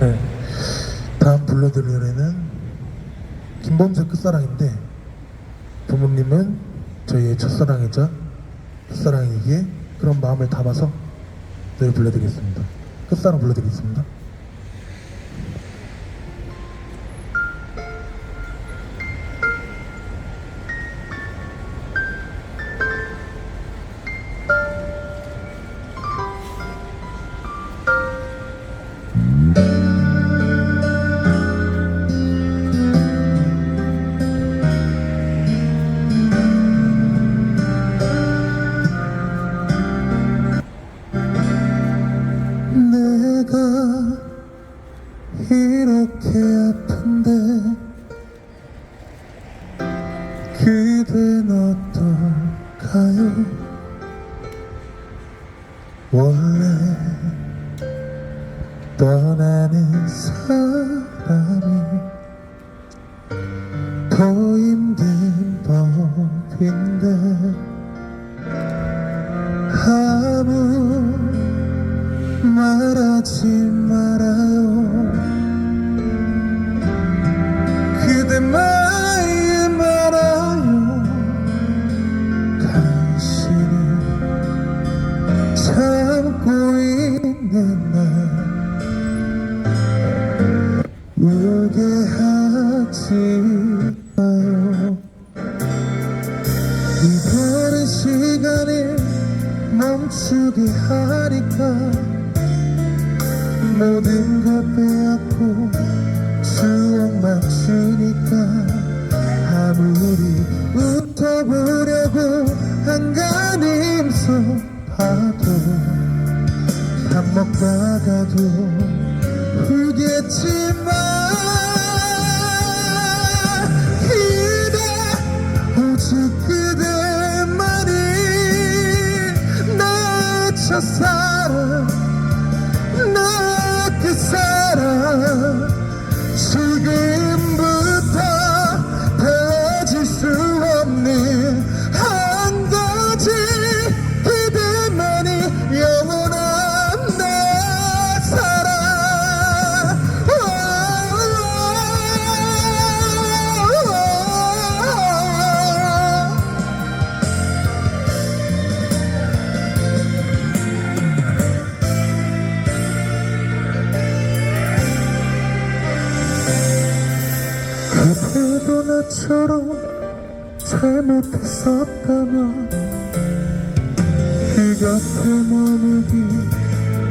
네. 다음 불러드릴 노래는 김범수의 끝사랑인데, 부모님은 저희의 첫사랑이자 첫사랑이기에 그런 마음을 담아서 노래 불러드리겠습니다. 끝사랑 불러드리겠습니다. 내가 이렇게 아픈데 그댄 어떨까요? 원래 떠나는 사람이 더 힘든 법인데 아무 말하지 말아요. 그대 마음 알아요. 당신이 참고 있는 날 울게 하지 마요. 이별의 시간을 멈추게 하니까 모든 걸 빼앗고 추억만 주니까 아무리 웃어보려고 한가님서 봐도 밥 먹다가도 울겠지만 그대 오직 그대만이 내 첫사랑 나 그 사랑 지금부터 헤어질 수 없는 한 가지 그대만이 영원한 내 사랑. 그대도 나처럼 잘못했었다면 그 곁에 머물기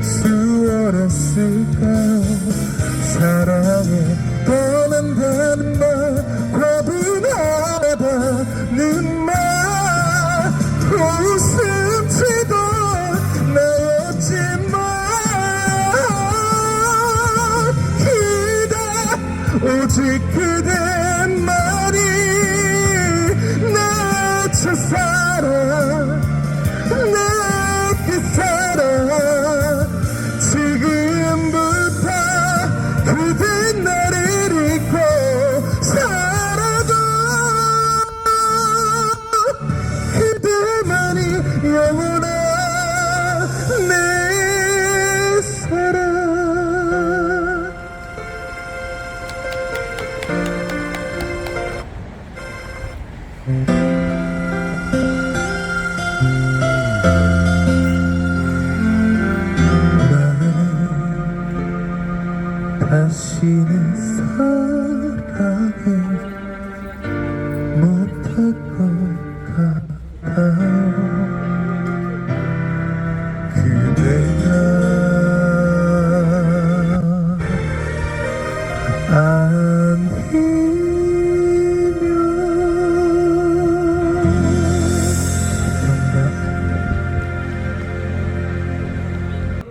수월했을까요? 사랑에 떠난다는 말 과분하다는 말 웃음치던 나였지만 오직 그대만이 내 첫사랑 내 그 사랑 지금부터 그대 나를 잊고 살아도 그대만이 영원한 내 사랑. 다시는 사랑을 못할 것 같아요. 그대가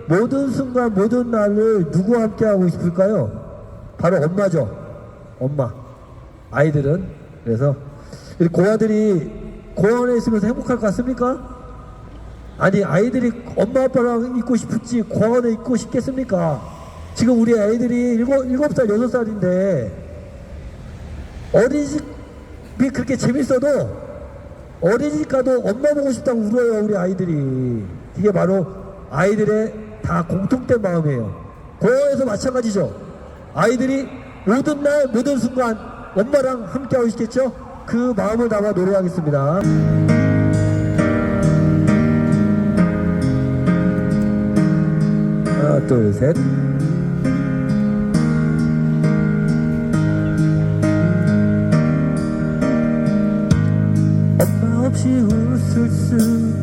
모든 순간 모든 날을 누구와 함께 하고 싶을까요? 바로 엄마죠. 엄마. 아이들은 그래서 고아들이 고아원에 있으면서 행복할 것 같습니까? 아니 아이들이 엄마 아빠랑 있고 싶을지 고아원에 있고 싶겠습니까? 지금 우리 아이들이 7살 6살인데 어린이집이 그렇게 재밌어도 어린이집 가도 엄마 보고 싶다고 울어요. 우리 아이들이. 이게 바로 아이들의 다 공통된 마음이에요. 고아원에서 마찬가지죠. 아이들이 모든 날 모든 순간 엄마랑 함께 하고 싶겠죠? 그 마음을 담아 노래하겠습니다. 하나 둘 셋. 엄마 없이 웃을 수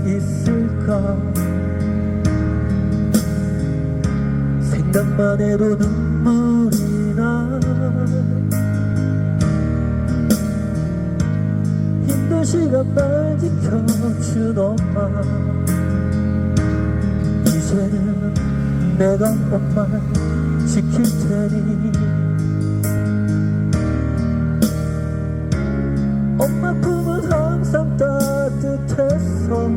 있을까? 생각만 해도 눈물이 나. 힘든 시간 날 지켜준 엄마, 이제는 내가 엄마를 지킬 테니. 엄마 품은 항상 따뜻했어.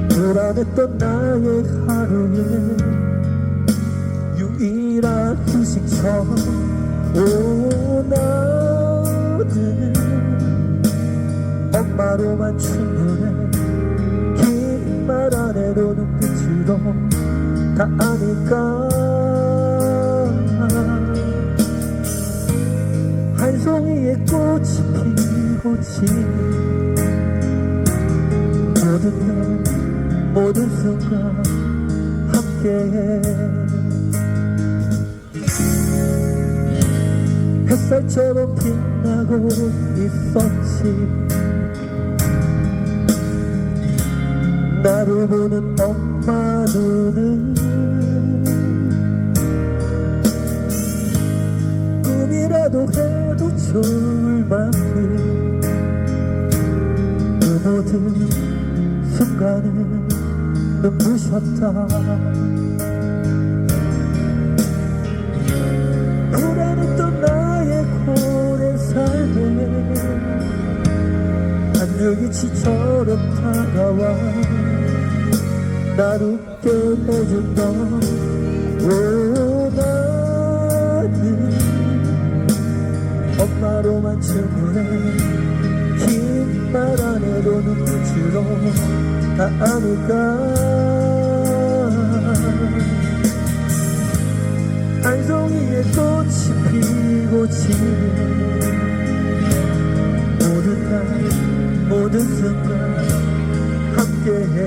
불안했던 나의 하루에 유일한 휴식처럼. 오, 나는 엄마로만 충분해. 긴 말 안 해도 눈빛으로 다 아니까. 한 송이의 꽃이 피고 지는 모든 날 모든 순간 함께해. 햇살처럼 빛나고 있었지. 나를 보는 엄마 눈은 꿈이라도 해도 좋을 만큼 그 모든 순간을 눈부셨다. 불안했던 나의 고된 삶에 한줄기치처럼 다가와 날 웃게 해준 너. 오, 나는 엄마로만 충분해. 긴 말 안 해도 눈빛으로 다 아니까. 한 송이의 꽃이 피고 지는 모든 날 모든 순간 함께해.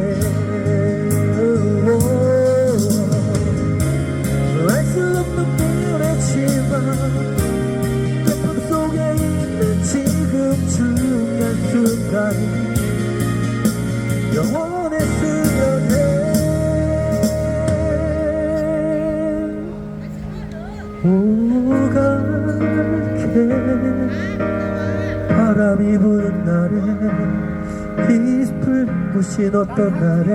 알 수 없는 미래지만 태풍 속에 있는 지금 순간순간이 영원했으면 해. 오갈게 바람이 부는 날에 잎을 부신 어떤 날에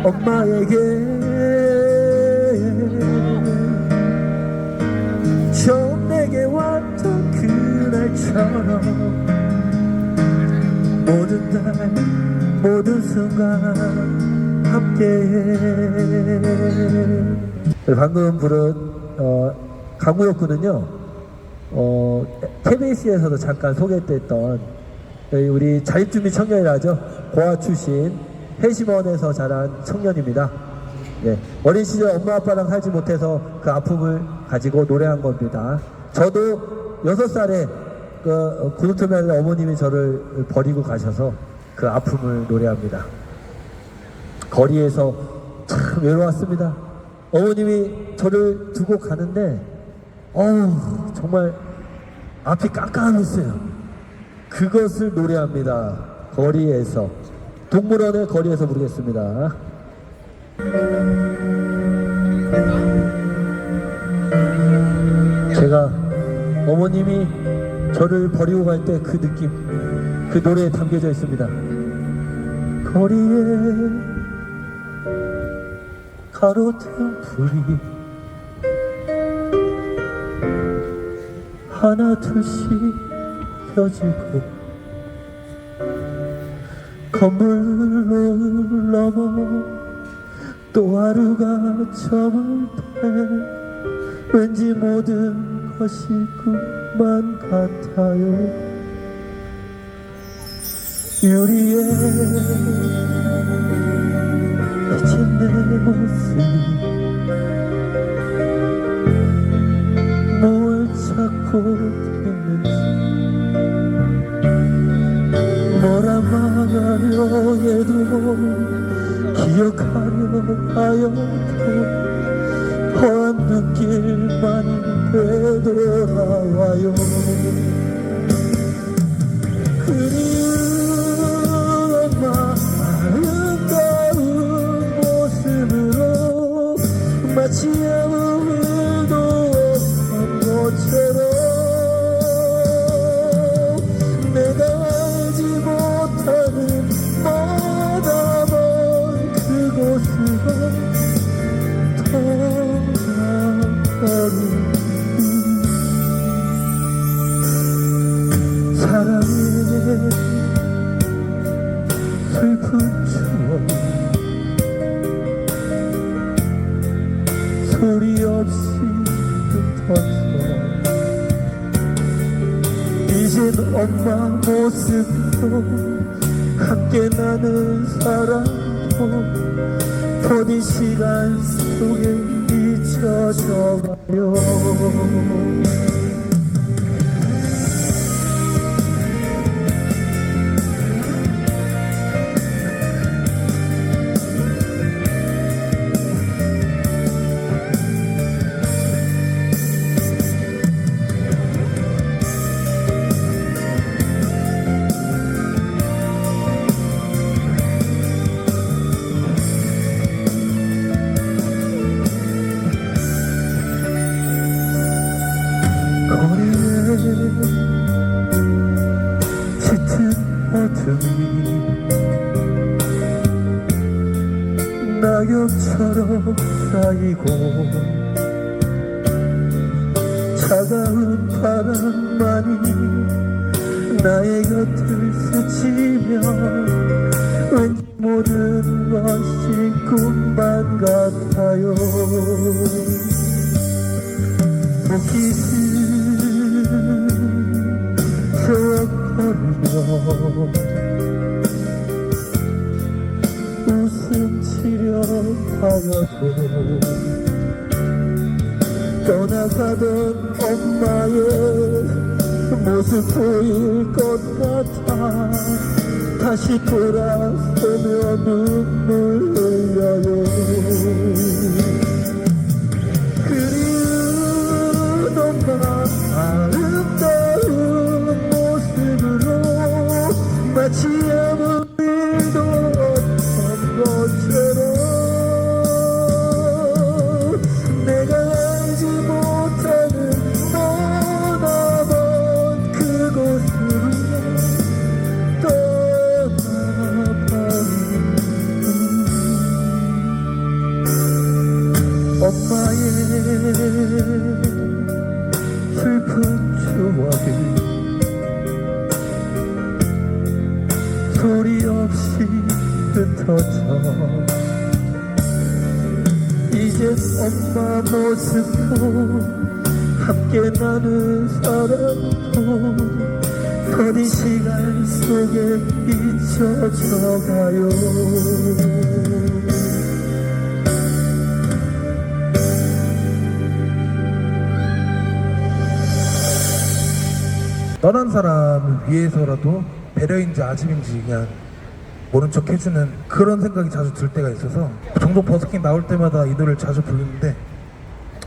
엄마에게 처음 내게 왔던 그날처럼 모든 날 모든 순간 함께해. 방금 부른 강구역군은요, KBS에서도 잠깐 소개됐던 우리 자립준비 청년이라죠. 고아 출신 해심원에서 자란 청년입니다. 네, 어린 시절 엄마 아빠랑 살지 못해서 그 아픔을 가지고 노래한 겁니다. 저도 6살에 그 구두투맨 어머님이 저를 버리고 가셔서 그 아픔을 노래합니다. 거리에서 참 외로웠습니다. 어머님이 저를 두고 가는데 정말 앞이 깜깜했어요. 그것을 노래합니다. 거리에서. 동물원의 거리에서 부르겠습니다. 제가 어머님이 저를 버리고 갈 때 그 느낌, 그 노래에 담겨져 있습니다. 거리에 가로등 불이 하나 둘씩 펴지고 건물 넘어 또 하루가 저물 때 왠지 모든 것이 꿈만 같아요. 유리에 비친 내 모습 했는지 뭐라 말하려 해도 기억하려 하여도 허한 눈길만이 되돌아와요. 그리운 엄마 아름다운 모습으로 마치 아무 일도 없던 것처럼 내가 알지 못하는 머나먼 그곳으로 떠나버린 사랑의 슬픈 추억 소리 없이 흩어져 이젠 엄마 모습도 함께 나는 사랑도 더딘 시간 속에 잊혀져가요. 짙은 어둠이 낙엽처럼 쌓이고 차가운 바람만이 나의 곁을 스치며 왠지 모든 것이 꿈만 같아요. 옷깃을 세워버리며 웃음 치려 하여도 떠나가던 엄마의 모습 보일 것 같아 다시 돌아서며 눈물 흘려요. 그리운 엄마 아름다운 모습으로 마치 아무 일도 없던 것처럼 내가 알지 못하는 머나먼 그곳으로 떠나버린 엄마의 슬픈 추억이 소리 없이 흩어져 이젠 엄마 모습도 함께 나는 사랑도 더딘 시간 속에 잊혀져가요. 떠난 사람을 위해서라도 배려인지 아집인지 그냥 모른 척 해주는 그런 생각이 자주 들 때가 있어서 종종 버스킹 나올 때마다 이 노래를 자주 부르는데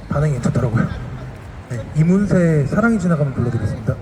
반응이 괜찮더라고요. 네, 이문세의 사랑이 지나가면 불러드리겠습니다.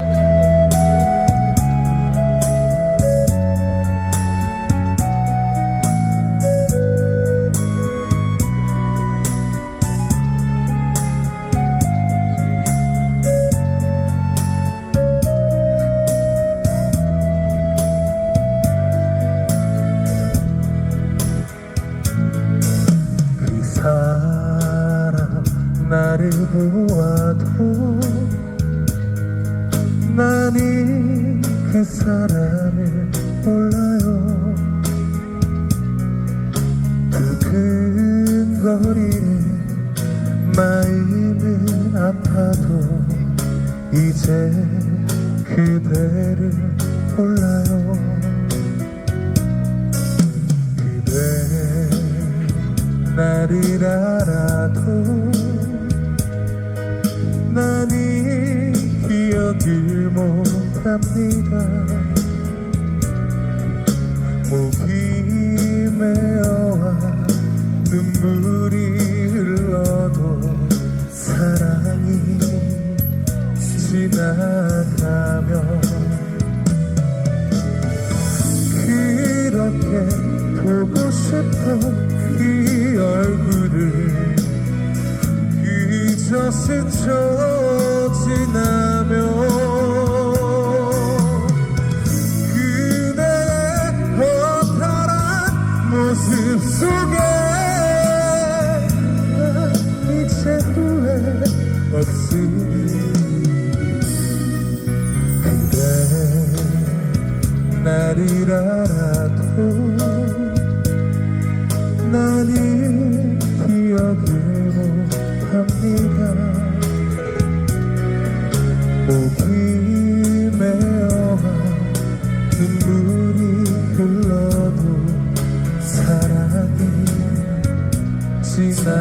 사람 나를 보아도 나는 그 사람을 몰라요. 두근거리는 마음은 아파도 이제 그대를 몰라요. 그대 나를 알아도 나는 기억을 못합니다. 목이 메어와 눈물이 흘러도 사랑이 지나가면 그렇게 보고 싶어 이 얼굴을 그저 스쳐 지나면 그대의 허탈한 모습 속에 이제 후회 없으니 그대 나를 알아도 나는 기억을 못합니다. 목이 메어와 눈물이 흘러도 사랑이 지나가면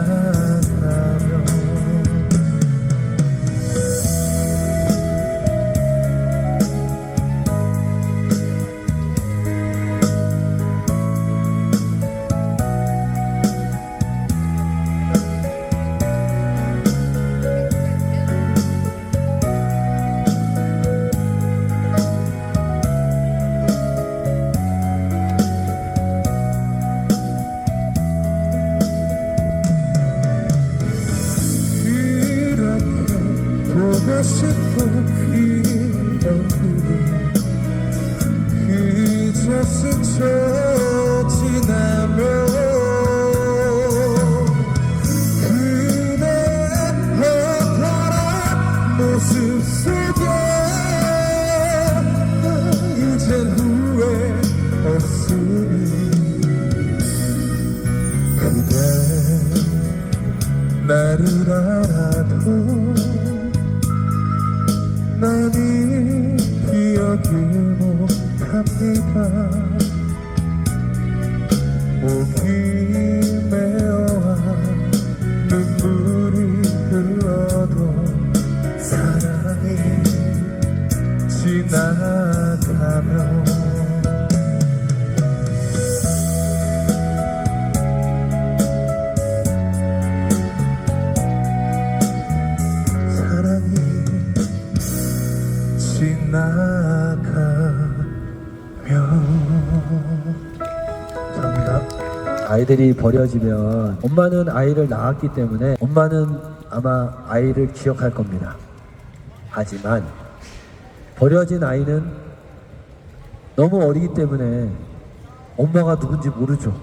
보고 싶어 이 얼굴을 그저 스쳐 지나면 그대의 허탈한 모습 속에 이젠 후회 없으니 그대 나를 알아도 나는 기억을 못합니다. 목이 메어와 눈물이 흘러도 사랑이 지나가면 감사합니다. 아이들이 버려지면 엄마는 아이를 낳았기 때문에 엄마는 아마 아이를 기억할 겁니다. 하지만 버려진 아이는 너무 어리기 때문에 엄마가 누군지 모르죠.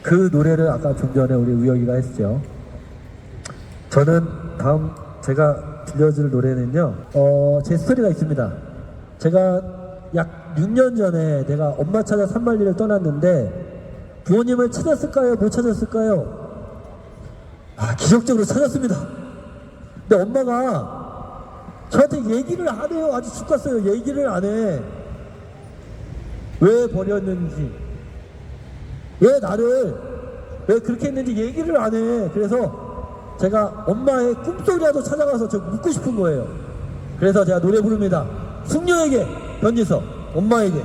그 노래를 아까 좀 전에 우리 우혁이가 했죠. 저는 다음 제가 들려줄 노래는요, 제 스토리가 있습니다. 제가 약 6년 전에 내가 엄마 찾아 산만리를 떠났는데 부모님을 찾았을까요? 못 찾았을까요? 기적적으로 찾았습니다. 근데 엄마가 저한테 얘기를 안 해요. 아주 죽 갔어요. 얘기를 안 해. 왜 버렸는지, 왜 나를 왜 그렇게 했는지 얘기를 안 해. 그래서 제가 엄마의 꿈속이라도 찾아가서 저 묻고 싶은 거예요. 그래서 제가 노래 부릅니다. 숙녀에게 편지서 엄마에게.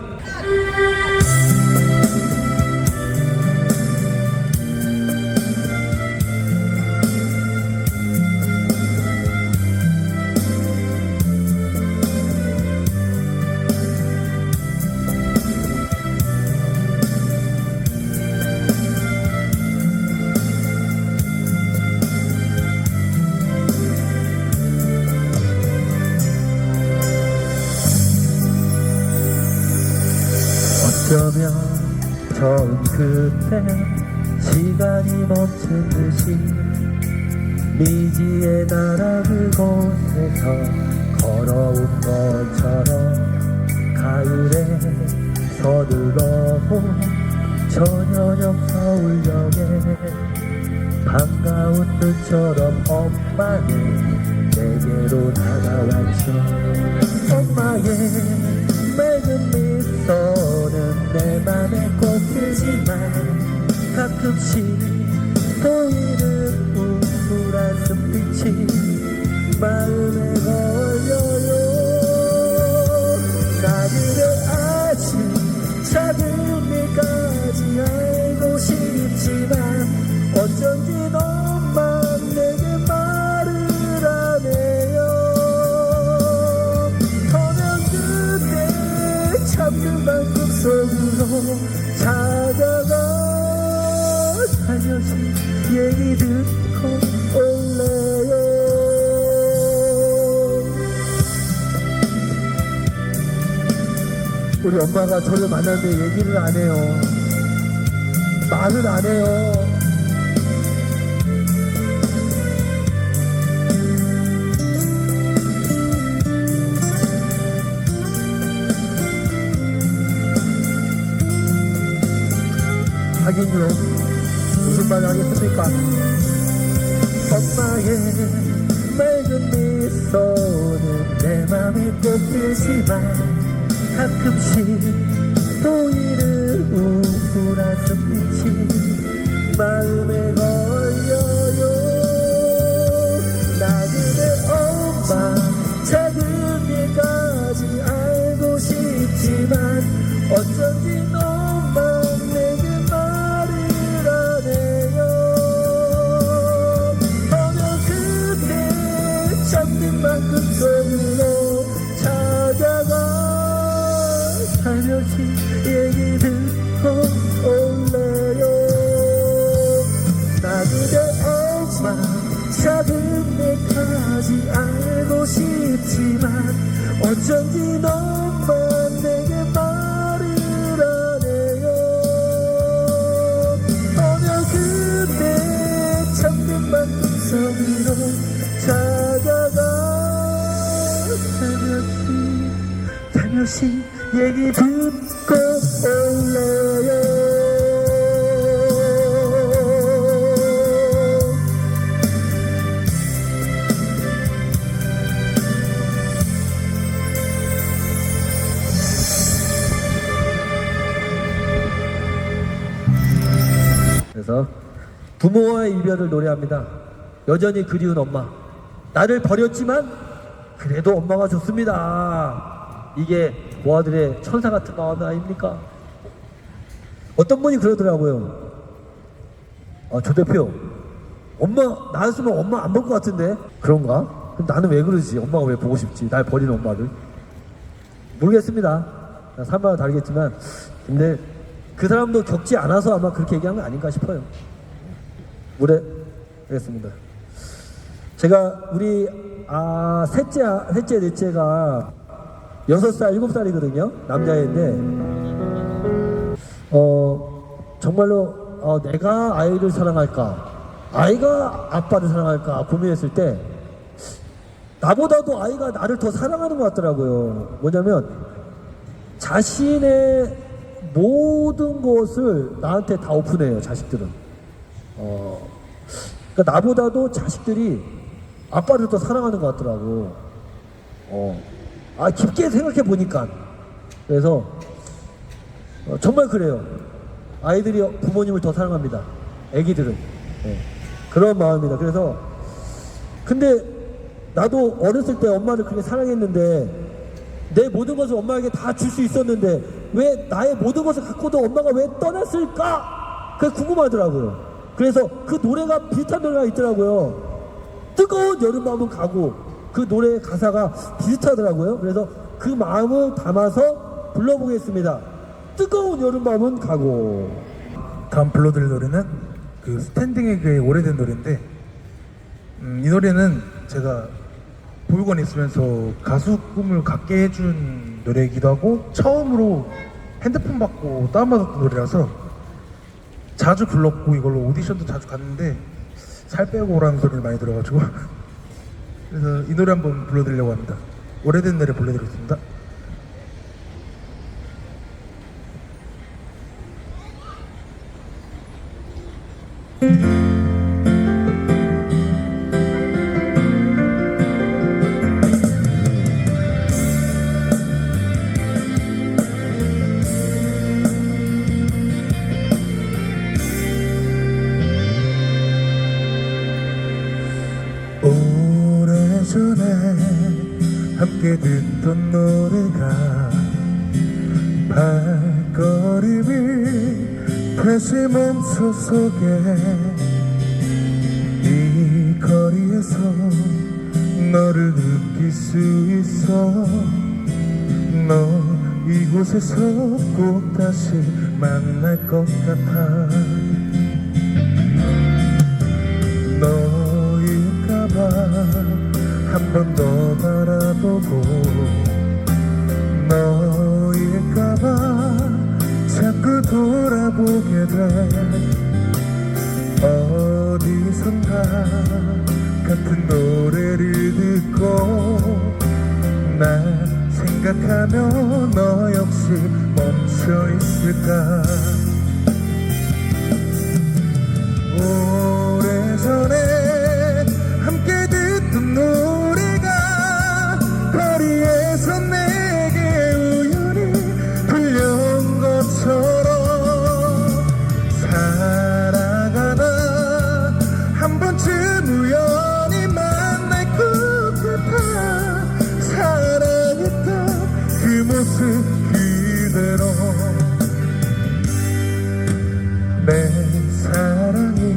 어쩌면 처음 그때 시간이 멈춘 듯이 미지의 나라 그곳에서 걸어온 것처럼 가을에 서둘러온 저녁 서울역에 반가운 눈처럼 엄마는 내게로 다가왔죠. 엄마의 맑은 미소는 내 맘에 꼭 들지만 가끔씩 보이는 우울한 눈빛이 마음에 걸려요. 우리 엄마가 저를 만났는데 얘기를 안 해요. 말을 안 해요. 하긴요. 무슨 말 하겠습니까? 엄마의 맑은 미소는 내 맘에 꼭 들지만 가끔씩 보이는 우울한 손빛이 마음에 걸려요. 나 그대 엄마 작은 일까지 알고 싶지만 어쩐지 너만 내게 말을 안 해요. 어느 그때 잠든 만큼 손으로 찾아가 살며시 얘기 듣고 올래요. 나 그대 엄마 작은 내까지 알고 싶지만 어쩐지 너만 내게 말을 안 해요. 어느 그때 잠든 만큼 섬으로 찾아가 살며시 얘기 듣고 올래요. 그래서 부모와의 이별을 노래합니다. 여전히 그리운 엄마. 나를 버렸지만 그래도 엄마가 좋습니다. 이게 고아들의 천사 같은 마음 아닙니까? 어떤 분이 그러더라고요. 조 대표, 엄마 나였으면 엄마 안 볼 것 같은데. 그런가? 그럼 나는 왜 그러지? 엄마가 왜 보고 싶지? 날 버리는 엄마를. 모르겠습니다. 사람마다 다르겠지만, 근데 그 사람도 겪지 않아서 아마 그렇게 얘기한 거 아닌가 싶어요. 알겠습니다. 제가 우리 셋째, 넷째가 6살, 7살이거든요. 남자애인데, 정말로, 내가 아이를 사랑할까? 아이가 아빠를 사랑할까? 고민했을 때, 나보다도 아이가 나를 더 사랑하는 것 같더라고요. 뭐냐면, 자신의 모든 것을 나한테 다 오픈해요, 자식들은. 그러니까 나보다도 자식들이 아빠를 더 사랑하는 것 같더라고. 깊게 생각해 보니까. 그래서 정말 그래요. 아이들이 부모님을 더 사랑합니다. 애기들은. 그런 마음입니다. 그래서 근데 나도 어렸을 때 엄마를 그렇게 사랑했는데 내 모든 것을 엄마에게 다 줄 수 있었는데 왜 나의 모든 것을 갖고도 엄마가 왜 떠났을까? 그게 궁금하더라고요. 그래서 그 노래가 비슷한 노래가 있더라고요. 뜨거운 여름밤은 가고, 그 노래 가사가 비슷하더라고요. 그래서 그 마음을 담아서 불러보겠습니다. 뜨거운 여름밤은 가고. 다음 불러드릴 노래는 그 스탠딩 에그의 오래된 노래인데, 이 노래는 제가 보육원에 있으면서 가수 꿈을 갖게 해준 노래이기도 하고 처음으로 핸드폰 받고 다운받았던 노래라서 자주 불렀고, 이걸로 오디션도 자주 갔는데 살 빼고 오라는 소리를 많이 들어가지고 그래서 이 노래 한번 불러드리려고 합니다. 오래된 노래 불러드리겠습니다. 오래전에 함께 듣던 노래가 발걸음이 다시 멈춰서게 이 거리에서 너를 느낄 수 있어. 너 이곳에서 꼭 다시 만날 것 같아. 너일까봐 한 번 더 바라보고 너일까봐 자꾸 돌아보게 돼. 어디선가 같은 노래를 듣고 나 생각하며 너 역시 멈춰 있을까. 오래전에 함께 듣던 노래가 거리에서 내게 우연히 들려온 것처럼 살아가다 한 번쯤 우연히 만날 것 같아. 사랑했던 그 모습 그대로 내 사랑이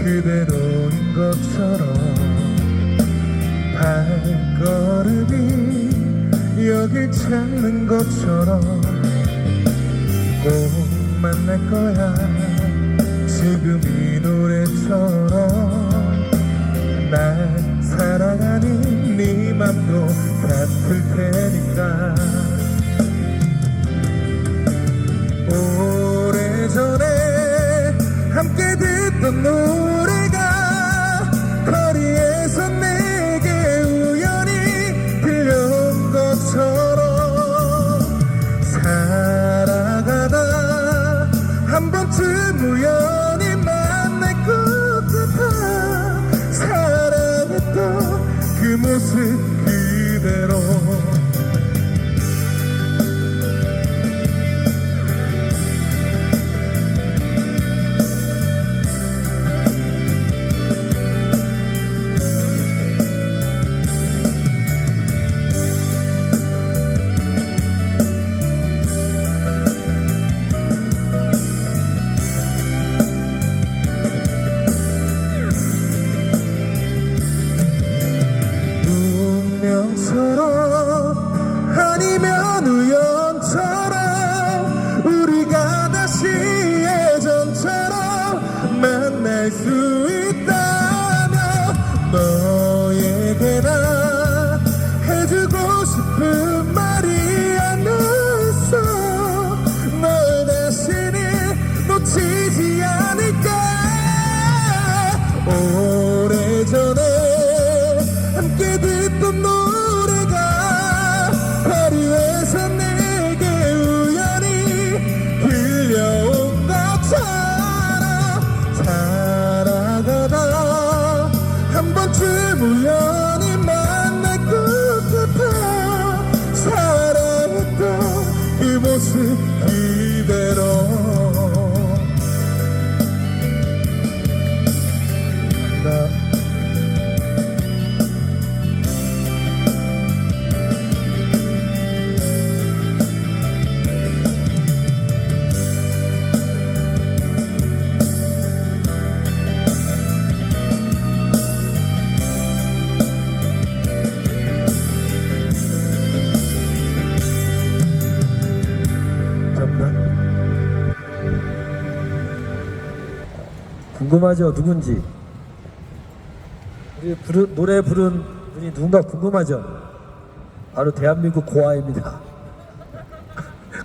그대로인 것처럼 발걸음이 여길 찾는 것처럼 꼭 만날 거야. 지금 이 노래처럼 날 사랑하는 네 맘도 같을 테니까. 오래전에 함께 듣던 노래가 거리에서 내게 우연히 들려온 것처럼 살아가다 한 번쯤 우연히 만날 것 같아. 사랑했던 그 모습 그대로 아니면 우연처럼 우리가 다시 예전처럼 만날 수 있다면 너에게나 해주고 싶은 말이 하나 있어. 널 다시는 놓치지 않을까. 오래전에 함께 듣던 노래가 거리에서 내게 우연히 들려온 것처럼 살아가다 한 번쯤 우연히 만날 것 같아. 사랑했던 그 모습 그대로 궁금하죠? 누군지. 우리 노래 부른 분이 누군가 궁금하죠? 바로 대한민국 고아입니다.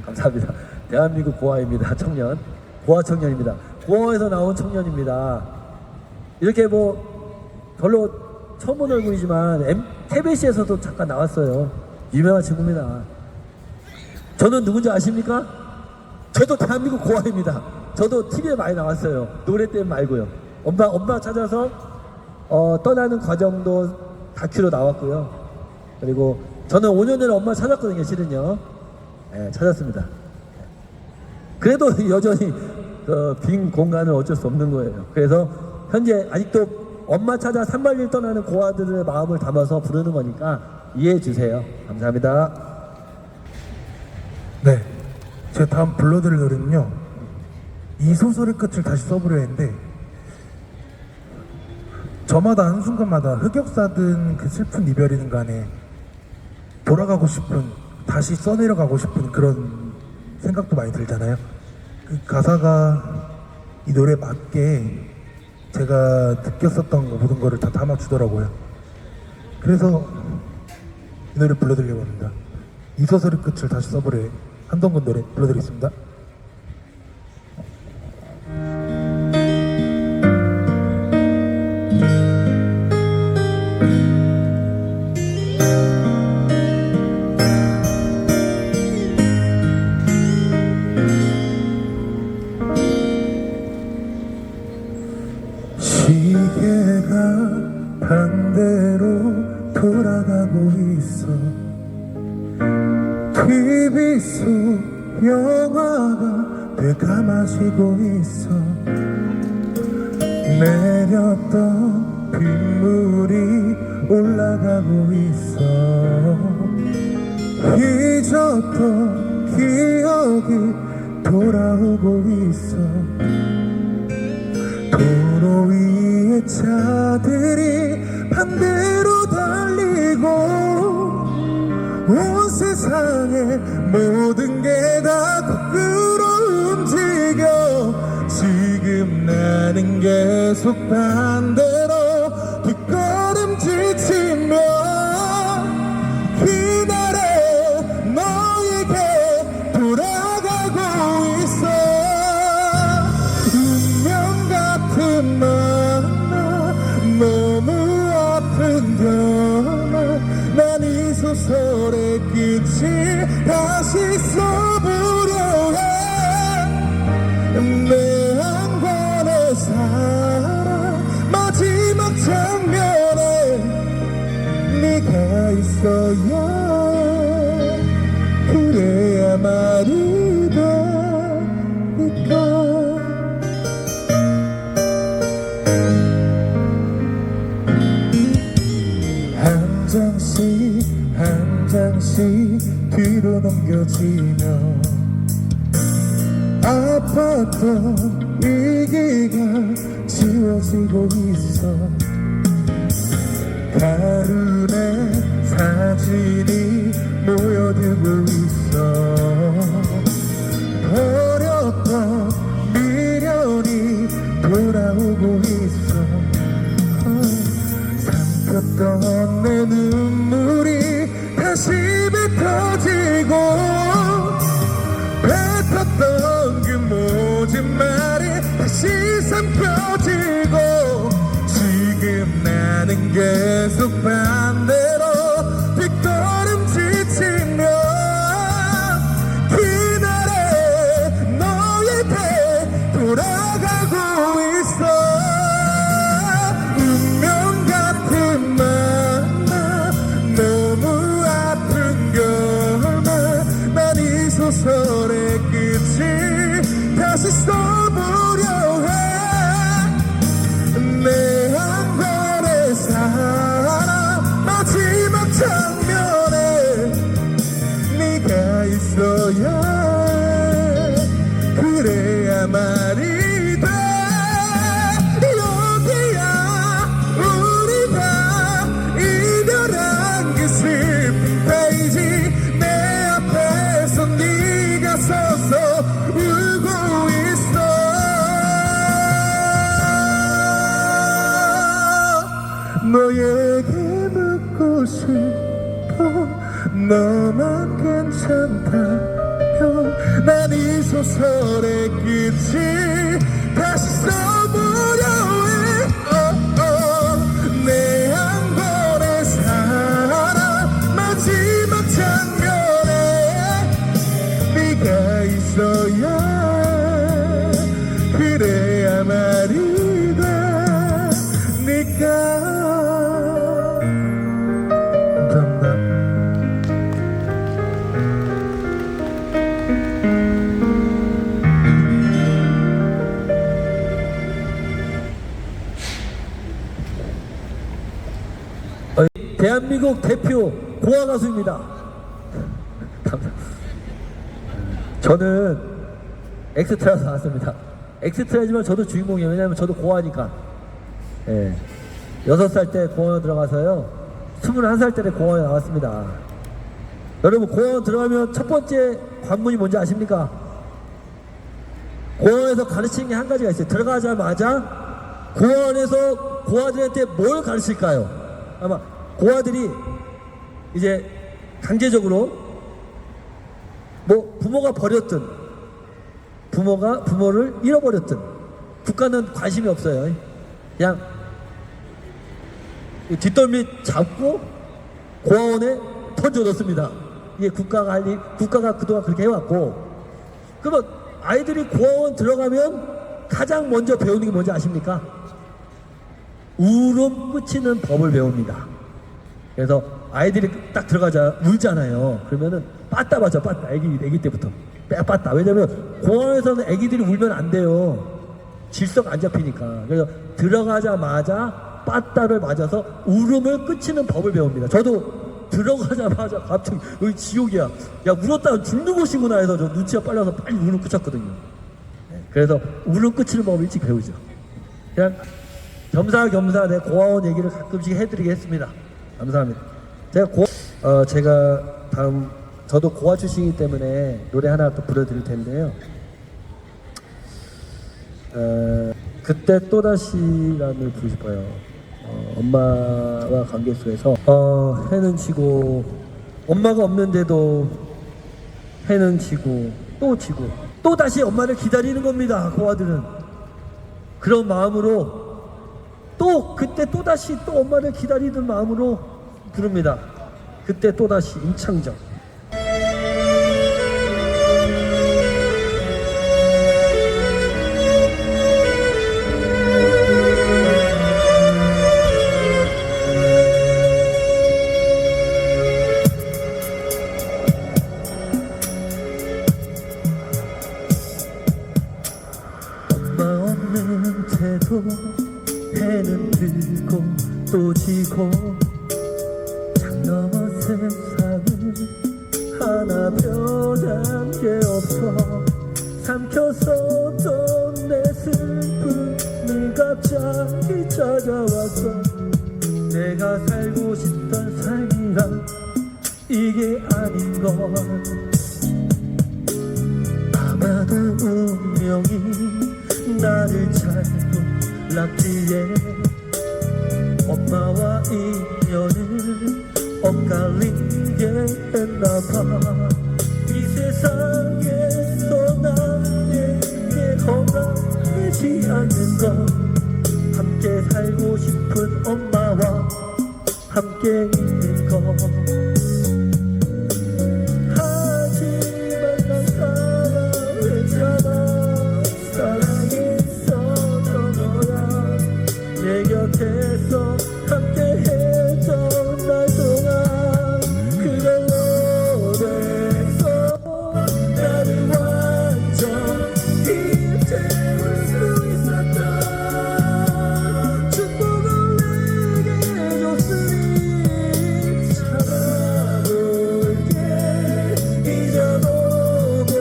감사합니다. 대한민국 고아입니다. 청년. 고아 청년입니다. 고아에서 나온 청년입니다. 이렇게 뭐 별로 처음 본 얼굴이지만 KBS에서도 잠깐 나왔어요. 유명한 친구입니다. 저는 누군지 아십니까? 저도 대한민국 고아입니다. 저도 TV에 많이 나왔어요. 노래 때문에 말고요. 엄마 찾아서 떠나는 과정도 다큐로 나왔고요. 그리고 저는 5년 전에 엄마 찾았거든요. 실은요. 네, 찾았습니다. 그래도 여전히 빈 공간은 어쩔 수 없는 거예요. 그래서 현재 아직도 엄마 찾아 산발리를 떠나는 고아들의 마음을 담아서 부르는 거니까 이해해 주세요. 감사합니다. 네, 제가 다음 불러드릴 노래는요, 이 소설의 끝을 다시 써보려 했는데 저마다 한순간마다 흑역사든 그 슬픈 이별이든 간에 돌아가고 싶은, 다시 써내려가고 싶은 그런 생각도 많이 들잖아요. 그 가사가 이 노래에 맞게 제가 느꼈었던 모든 거를 다 담아주더라고요. 그래서 이 노래 불러드리려고 합니다. 이 소설의 끝을 다시 써보래 한동근 노래 불러드리겠습니다. 시계가 반대로 돌아가고 있어. TV 속 영화가 되감아지고 있어. 내렸던 빗물이 올라가고 있어. 잊었던 기억이 돌아오고 있어. 도로 위에 차들이 반대로 달리고 온 세상의 모든 게 다 거꾸로 움직여. 지금 나는 계속 반대로 뒷걸음질 며 그날의 너에게 돌아가고 있어. 운명 같은 만나 너무 아픈 변화. 난 이 소설의 끝을 다시 써보려 해. 내 한 권의 사랑 마지막 장면에 네가 있어야 그래야 말이 되니까. 한 장씩 뒤로 넘겨지며 아팠던 일기가 지워지고 있어. 가을에 사진이 모여들고 있어. 버렸던 미련이 돌아오고 있어. 삼켰던 내 눈물이 다시 뱉어지고 뱉었던 그 모든 말이 다시 삼켜지고. 지금 나는 계속 반대로 뒷걸음질 며 그날의 너에게 돌아가고 있어. 운명 같은 만나 너무 아픈 결말. 난 이 소설의 끝을 다시 써보려 해. 내 한 권의 사랑 마지막 장면에 네가 있어야 그래야 말이 돼. 여기야 우리가 이별한 그 슬픈 페이지. 내 앞에서 네가 서서 울고 있어. 너에게 묻고 싶어. 너만 괜찮다면 난 이 소설의 끝을 다시 써보려 해. 내 한 권의 사랑 마지막 장면에 네가 있어야 그래야 말이 되니까. 대한민국 대표 고아 가수입니다. 저는 엑스트라에서 나왔습니다. 엑스트라지만 저도 주인공이에요. 왜냐면 저도 고아니까. 예. 6살 때 고아원 들어가서요 21살 때 고아원에 나왔습니다. 여러분, 고아원 들어가면 첫 번째 관문이 뭔지 아십니까? 고아원에서 가르치는 게 한 가지가 있어요. 들어가자마자 고아원에서 고아들한테 뭘 가르칠까요? 아마 고아들이 이제 강제적으로 뭐 부모가 버렸든 부모를 잃어버렸든 국가는 관심이 없어요. 그냥 뒷덜미 잡고 고아원에 던져 넣습니다. 이게 국가가 할 일, 국가가 그동안 그렇게 해왔고. 그러면 아이들이 고아원 들어가면 가장 먼저 배우는 게 뭔지 아십니까? 울음 끝이는 법을 배웁니다. 그래서 아이들이 딱 들어가자 울잖아요. 그러면은 빠따 맞아, 빠따. 애기 때부터 빠따. 왜냐면 공항에서는 애기들이 울면 안 돼요. 질서가 안 잡히니까. 그래서 들어가자마자 빠따를 맞아서 울음을 끝이는 법을 배웁니다. 저도 들어가자마자 갑자기 여기 지옥이야. 야 울었다가 죽는 곳이구나 해서 저 눈치가 빨라서 빨리 울음 끝쳤거든요. 그래서 울음 끝이는 법을 일찍 배우죠. 그냥 겸사겸사 내 고아원 얘기를 가끔씩 해드리겠습니다. 감사합니다. 제가 다음 저도 고아 출신이기 때문에 노래 하나 또 불러드릴 텐데요. 그때 또다시라는 부르고 싶어요. 엄마와 관계 속에서 해는 지고 엄마가 없는데도 해는 지고 또 지고 또 다시 엄마를 기다리는 겁니다. 고아들은 그런 마음으로 또 그때 또다시 또 엄마를 기다리는 마음으로 부릅니다. 그때 또다시 임창정. 엄마 없는 채도 해는 들고 또 지고 장 넘어 세상을 하나 변한 게 없어 삼켜서던 내 슬픔이 갑자기 찾아왔어 내가 살고 싶던 삶이란 이게 아닌 걸 아마도 운명이 나를 잘못 놨기에 엄마와 인연을 엇갈리게 했나봐 이 세상에서 나에게 허락되지 않는 것 함께 살고 싶은 엄마와 함께 있는 것 하지만 난 사랑했잖아 사랑했었던 너야 내 곁에서 함께 해줘 날 동안 그걸로 돼서 나를 완전히 채울 수 있었다 축복을 내게 줬으니 참아볼게 잊어보고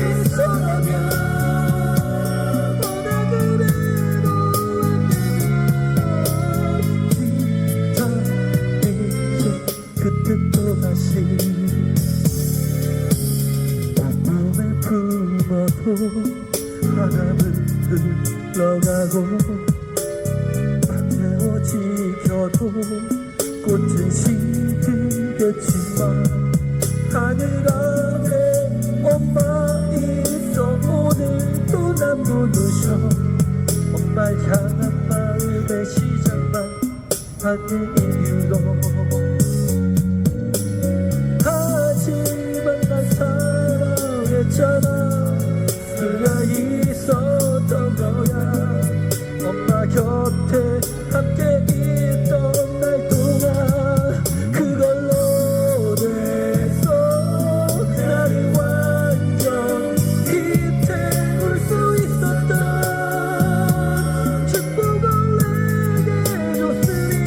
깨어있어라면 너나 그래도 그때 또다시 온몸에 품어도 하나를 흘러가고 밤새워 지켜도 꽃은 시들겠지만 하늘 아래 엄마 있어 오늘도 난 부르셔 엄마를 향한 마음의 시작만 하는 이유로 하지만 난 사랑했잖아 그가 있었던 거야 엄마 곁에 함께 있던 날 동안 그걸로 돼서 나를 완전히 태울 수 있었던 축복을 내게 줬으니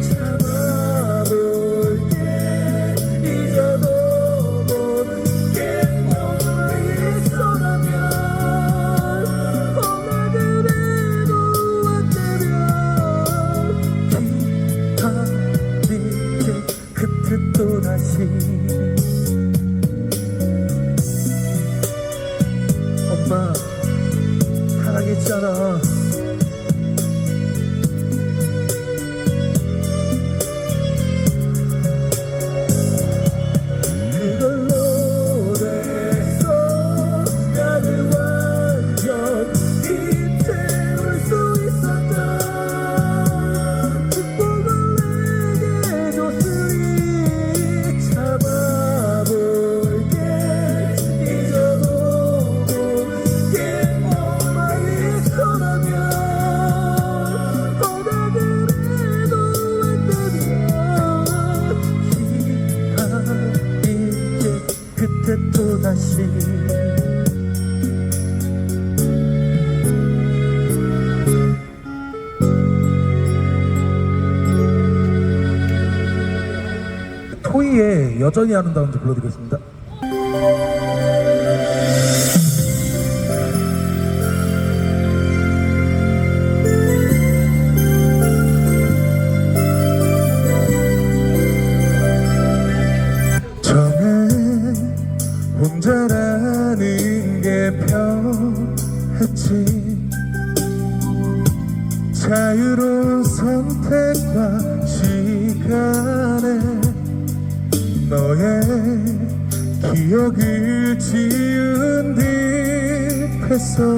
참아 다시 토이의 여전히 아름다운지 불러드리겠습니다. 처음에 혼자라는 게 편했지. 자유로운 선택과 시간에 너의 기억을 지운 듯했어.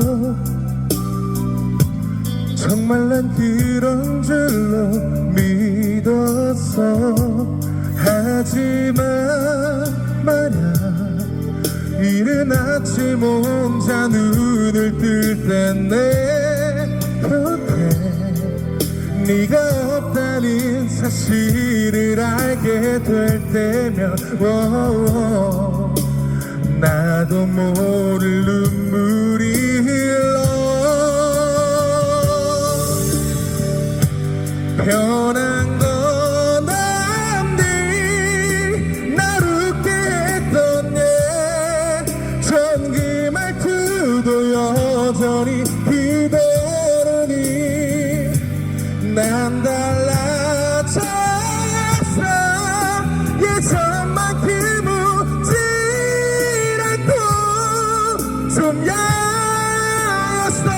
정말 난 그런 줄로 믿었어. 하지만 만약 이른 아침 혼자 눈을 뜰 땐 내 곁에 네가 없다는 사실을 알게 될 때면 나도 모를 눈물이 흘러. 변한 건 남들이 날 웃게 했던 예전 그 말투도 여전히 그대로니. 난 달라졌어. 예전만큼 웃질 않고 좀 야였어.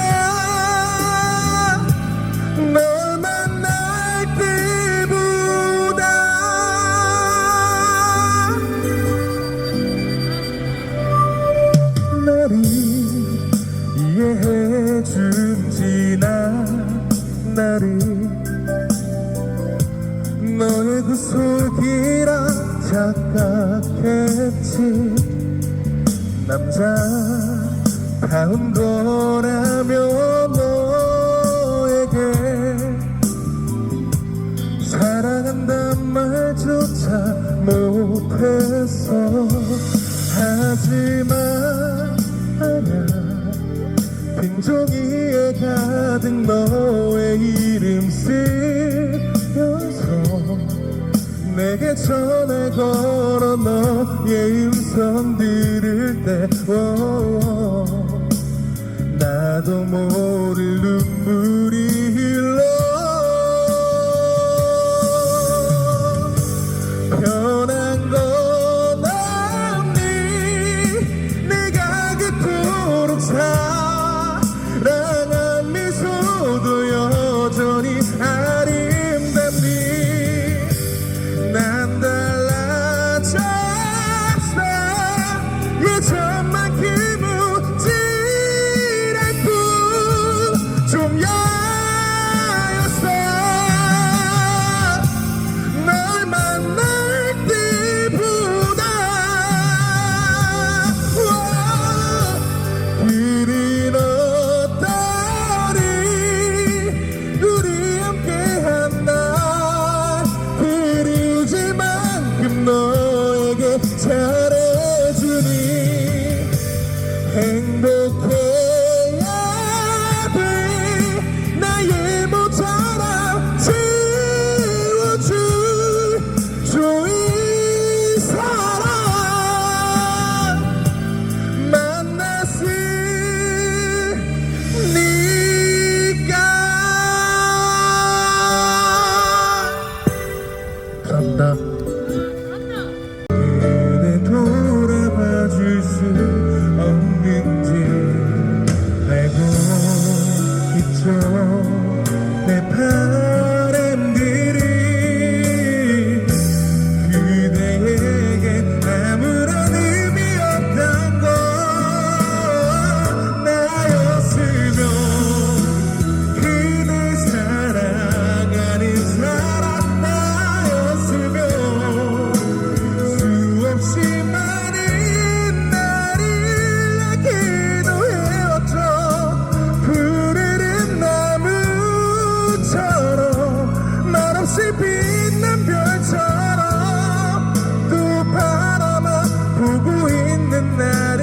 널 만날 때보다 나를 이해해준 지난 나를 너의 그 속이라 착각했지. 남자다운 거라며 너에게 사랑한단 말조차 못했어. 하지만 아냐, 빈종이에 가득 너의 이름 쓰여서 내게 전화 걸어 너의 음성 들을 때 나도 모를 눈물이 흘러. 변한 건 없니. 내가 그토록 사랑한 미소도 여전히 아름답니. 난 달라졌어. 예전만큼 웃질 않고 좀 야였어. 널 만날 때보다 그린 어떠니. 우리 함께한 날 그리워질 만큼 너에게 잘해주니. 행복해야 돼. 나의 모처럼 지워줄 좋은 사람 만났으니까. 감사합니다. 그대 돌아봐줄 수 없는지 알고 있죠. 내 바람들이 그대에겐 아무런 의미 없던 건 나였으면 그대 사랑하는 사람 나였으면 수없이 많은 나를 낳기도 해왔죠. 푸르른 나무처럼 말없이 빛난 별처럼 또 바라만 보고 있는 날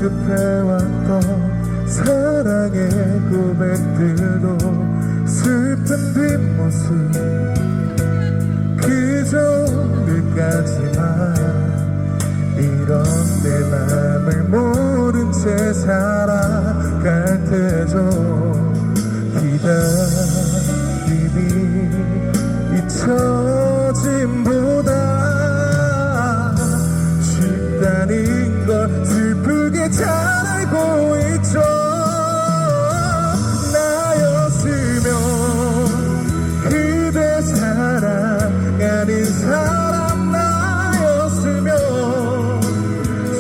수줍해왔던 사랑의 고백들도 슬픈 뒷모습 그 정도까지만 이런 내 맘을 모른 채 살아갈 테죠. 기다림이 잊혀짐보다 쉽다는 걸 슬프게 잘 알고 있죠. 나였으면 그대 사랑하는 사람 나였으면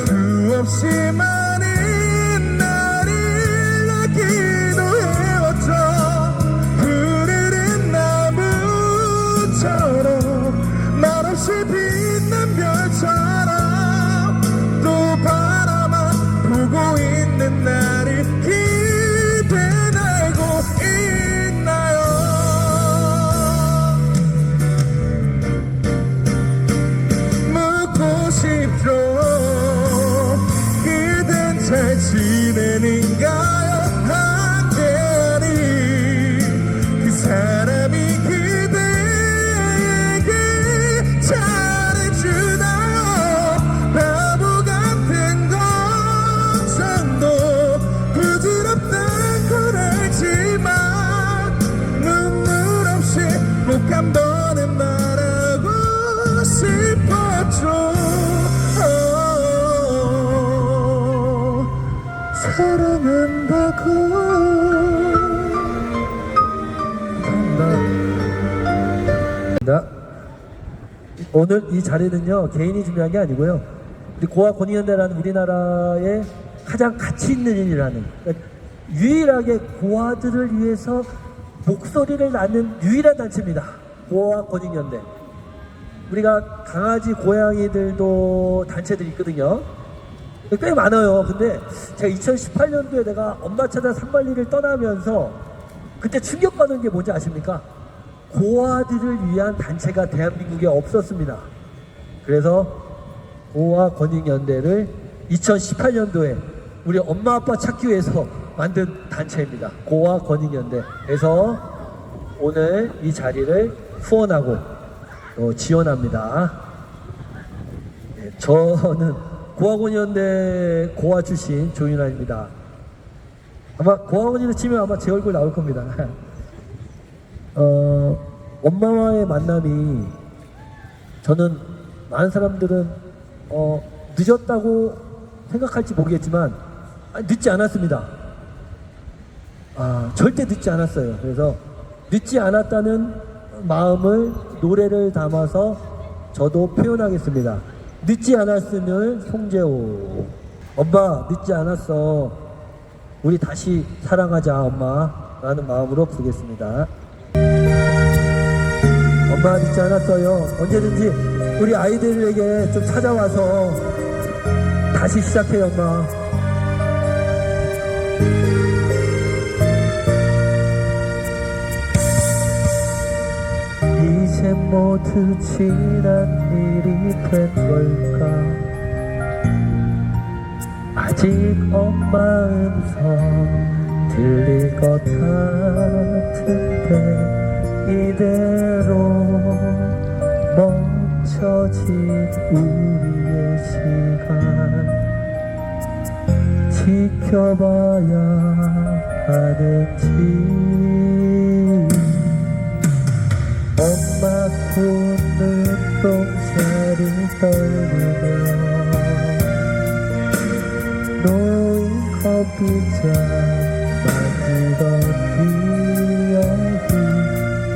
수없이 많은 날을 낳기도 해왔죠. 푸르른 나무처럼 말없이 빛난 별처럼 또 바라만 보고 있는 나를 기대하고 있나요? 묻고 싶죠. 그댄 잘 지내는가요? 함께하는 그 사람이 그대에게 잘해주나요? 바보 같은 걱정도 부질없단 걸 알지만 눈물 없이 꼭 한 번은 말하고 싶었죠. 사랑한다고. 오늘 이 자리는요 개인이 중요한 게 아니고요 우리 고아 권익연대라는 우리나라의 가장 가치 있는 일이라는 그러니까 유일하게 고아들을 위해서 목소리를 낳는 유일한 단체입니다. 고아 권익연대. 우리가 강아지 고양이들도 단체들이 있거든요. 꽤 많아요. 근데 제가 2018년도에 내가 엄마 찾아 산발리를 떠나면서 그때 충격받은 게 뭔지 아십니까? 고아들을 위한 단체가 대한민국에 없었습니다. 그래서 고아 권익연대를 2018년도에 우리 엄마 아빠 찾기 위해서 만든 단체입니다. 고아 권익연대에서 오늘 이 자리를 후원하고 지원합니다. 네, 저는 고아권익연대 고아 출신 조윤아입니다. 아마 고아권익을 치면 아마 제 얼굴 나올 겁니다. 엄마와의 만남이 저는 많은 사람들은 늦었다고 생각할지 모르겠지만 늦지 않았습니다. 절대 늦지 않았어요. 그래서 늦지 않았다는 마음을 노래를 담아서 저도 표현하겠습니다. 늦지 않았음을 송재호. 엄마 늦지 않았어. 우리 다시 사랑하자 엄마 라는 마음으로 부르겠습니다. 엄마 늦지 않았어요. 언제든지 우리 아이들에게 좀 찾아와서 다시 시작해요 엄마. 이제 모두 지난 일이 된 걸까. 아직 엄마 음성 들릴 것 같은데 이대로 멈춰진 우리의 시간 지켜봐야 하는지. 엄마 손은 똥살이 떨리며 놓인 커피잔 만지던 기억이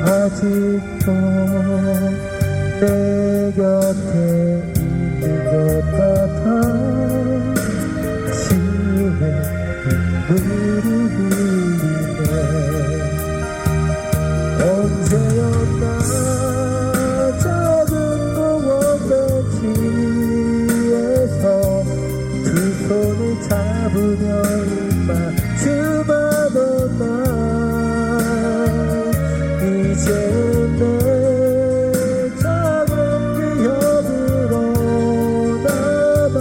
아직도 내 곁에 있는 것 같아. 아쉬움에 눈물이 흘리네. 언제였나 작은 공원 벤치에서 두 손을 잡으며 마주하던 날 이제 내 작은 기억으로 남아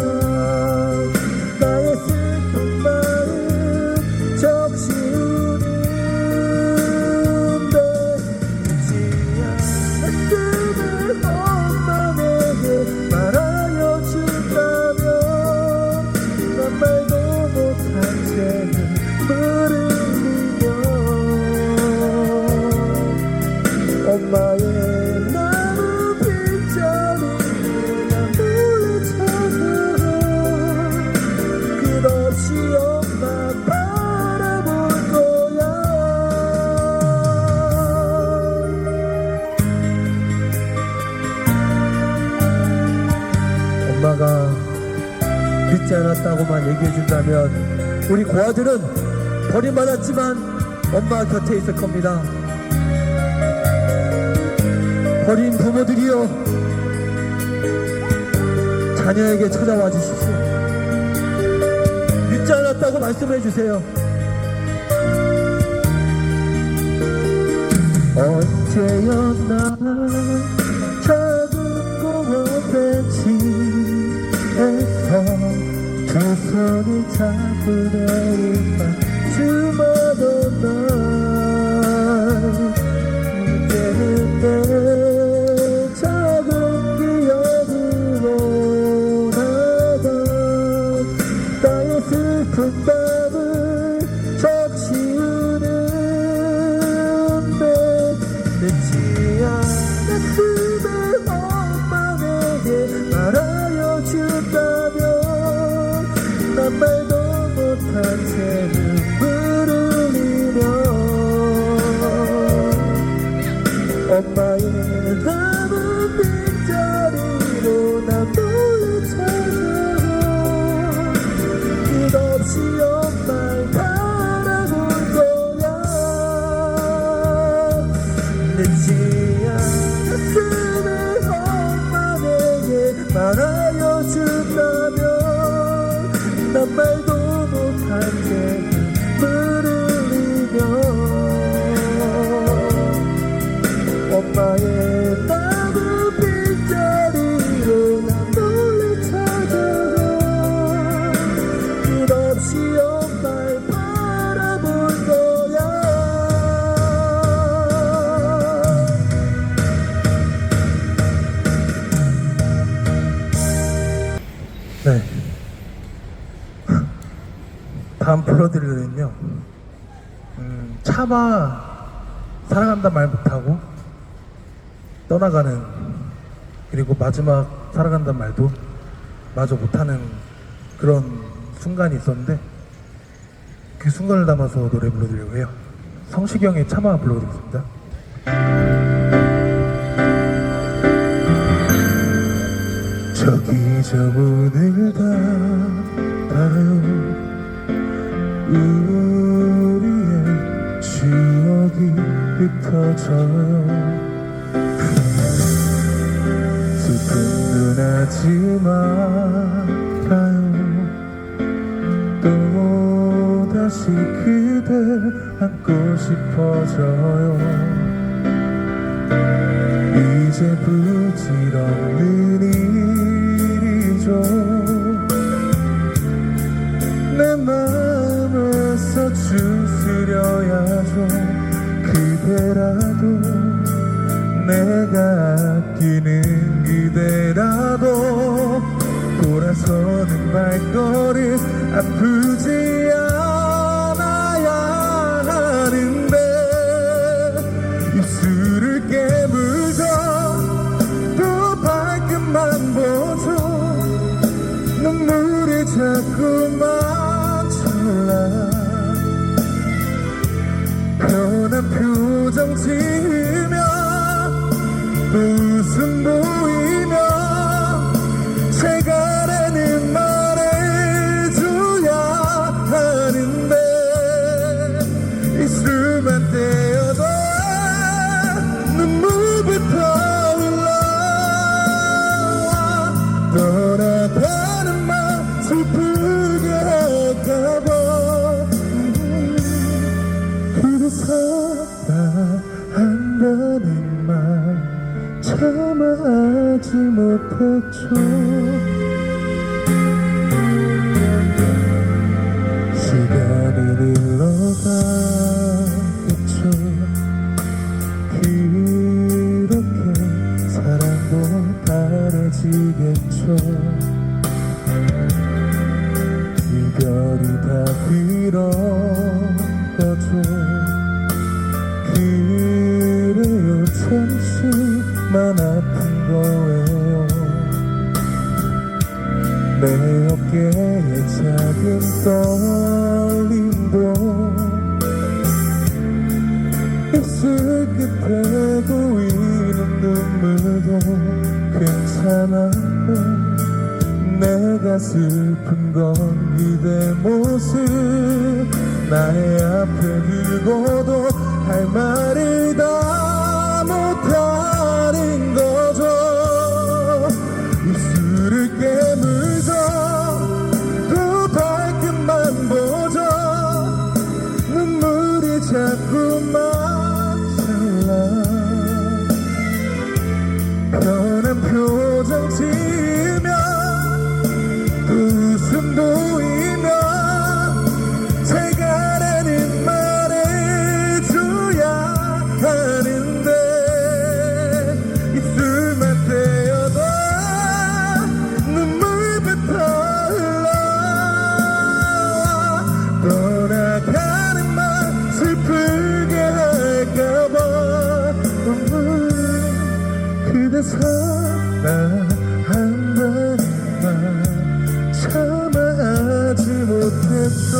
나의 슬픈 않았다고만 얘기해 준다면 우리 고아들은 버림받았지만 엄마 곁에 있을 겁니다. 버린 부모들이여, 자녀에게 찾아와 주십시오. 믿지 않았다고 말씀해 주세요. 언제였나 작은 공원 벤치에서 두 손을 잡은 애를 주마던 날 이제는 내 작은 기억으로 나가 나의 슬픈 밤을 적시우는데 늦지 않았음에 엄마에게 말하여 준다면 난 말도 못한 채 눈물을 흘리며 엄마의 남은 빈자리로 난 몰래 찾아가 끝없이 엄마를 바라볼 거야. 늦지 않았음에 엄마에게 말하여 준다면 난 말도 못한 채 눈물을 흘리며 엄마의 남은 빈자리로 난 몰래 찾아가 끝없이 엄마를 바라볼 거야. 네. 다음 불러드릴 노래는요, 차마 사랑한다 말 못하고 떠나가는, 그리고 마지막 사랑한다 말도 마저 못하는 그런 순간이 있었는데 그 순간을 담아서 노래 불러드리려고 해요. 성시경의 차마 불러드리겠습니다. 저기 저 문을 닫아요. 우리의 추억이 흩어져요. 슬픈 눈 하지 말아요. 또다시 그댈 안고 싶어져요. 이제 부질없는 일이죠. 내 마음에서 주스려야죠. 그대라도 내가 아끼는 그대라도 돌아서는 발걸음 아프지 않아야 하는데 입술을 깨물죠. 또 발끝만 보죠. 눈물이 자꾸만 찰나 편한 표정 지으며 또 웃음 보이며 제가라는 말해줘야 하는데 입술만 떼어도 눈물부터 흘러 떠나가는 맘 슬프게 할까봐 그래서 사랑한다는 말 참아하지 못했죠. 시간이 흘러가겠죠. 그렇게 사랑도 다르지겠죠. 이별이 다 그런 거죠. 그래요 잠시만 아픈 거예요. 내 어깨에 작은 떨림도 입술 끝에 고이는 눈물도 괜찮아요. 내가 슬픈 건 그대 모습 나의 앞에 두고도 할 말을 다 못하는 거죠. 입술을 깨물죠. 두 발끝만 보죠. 눈물이 자꾸만 찰나. 편한 표정 지으며 웃음 보이며 제가라는 말을 줘야 하는데 입술만 떼어도 눈물부터 흘러. 떠나가는 말 슬프게 할까봐 그대 사랑한다는 말 참아하지 못했어.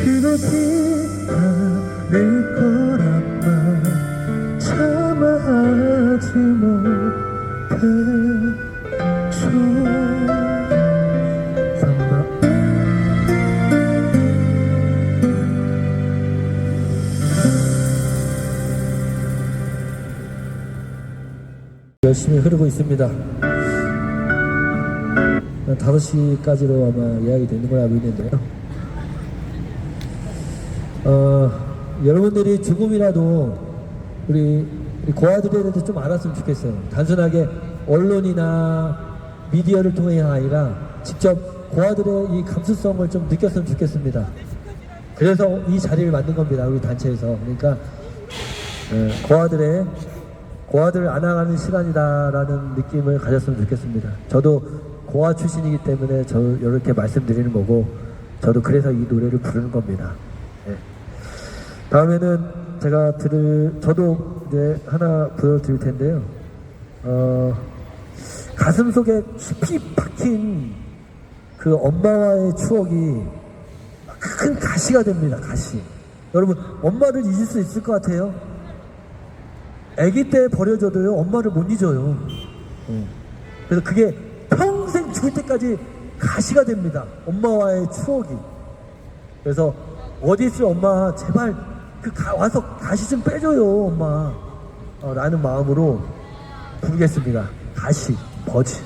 그대 기다릴 거란 말 참아하지 못했죠. 감사합니다. 열심히 흐르고 있습니다. 5시까지로 아마 예약이 되는 걸 알고 있는데요. 여러분들이 조금이라도 우리 고아들에 대해서 좀 알았으면 좋겠어요. 단순하게 언론이나 미디어를 통해 아니라 직접 고아들의 이 감수성을 좀 느꼈으면 좋겠습니다. 그래서 이 자리를 만든 겁니다. 우리 단체에서. 그러니까 고아들을 안아가는 시간이다라는 느낌을 가졌으면 좋겠습니다. 저도 고아 출신이기 때문에 이렇게 말씀드리는 거고, 저도 그래서 이 노래를 부르는 겁니다. 네. 다음에는 저도 이제 하나 보여드릴 텐데요. 가슴 속에 깊이 박힌 그 엄마와의 추억이 큰 가시가 됩니다. 가시. 여러분, 엄마를 잊을 수 있을 것 같아요? 아기 때 버려져도요, 엄마를 못 잊어요. 그래서 그게 평생 죽을 때까지 가시가 됩니다. 엄마와의 추억이. 그래서 어디 있어요, 엄마? 제발 와서 가시 좀 빼줘요, 엄마. 라는 마음으로 부르겠습니다. 가시, 버즈.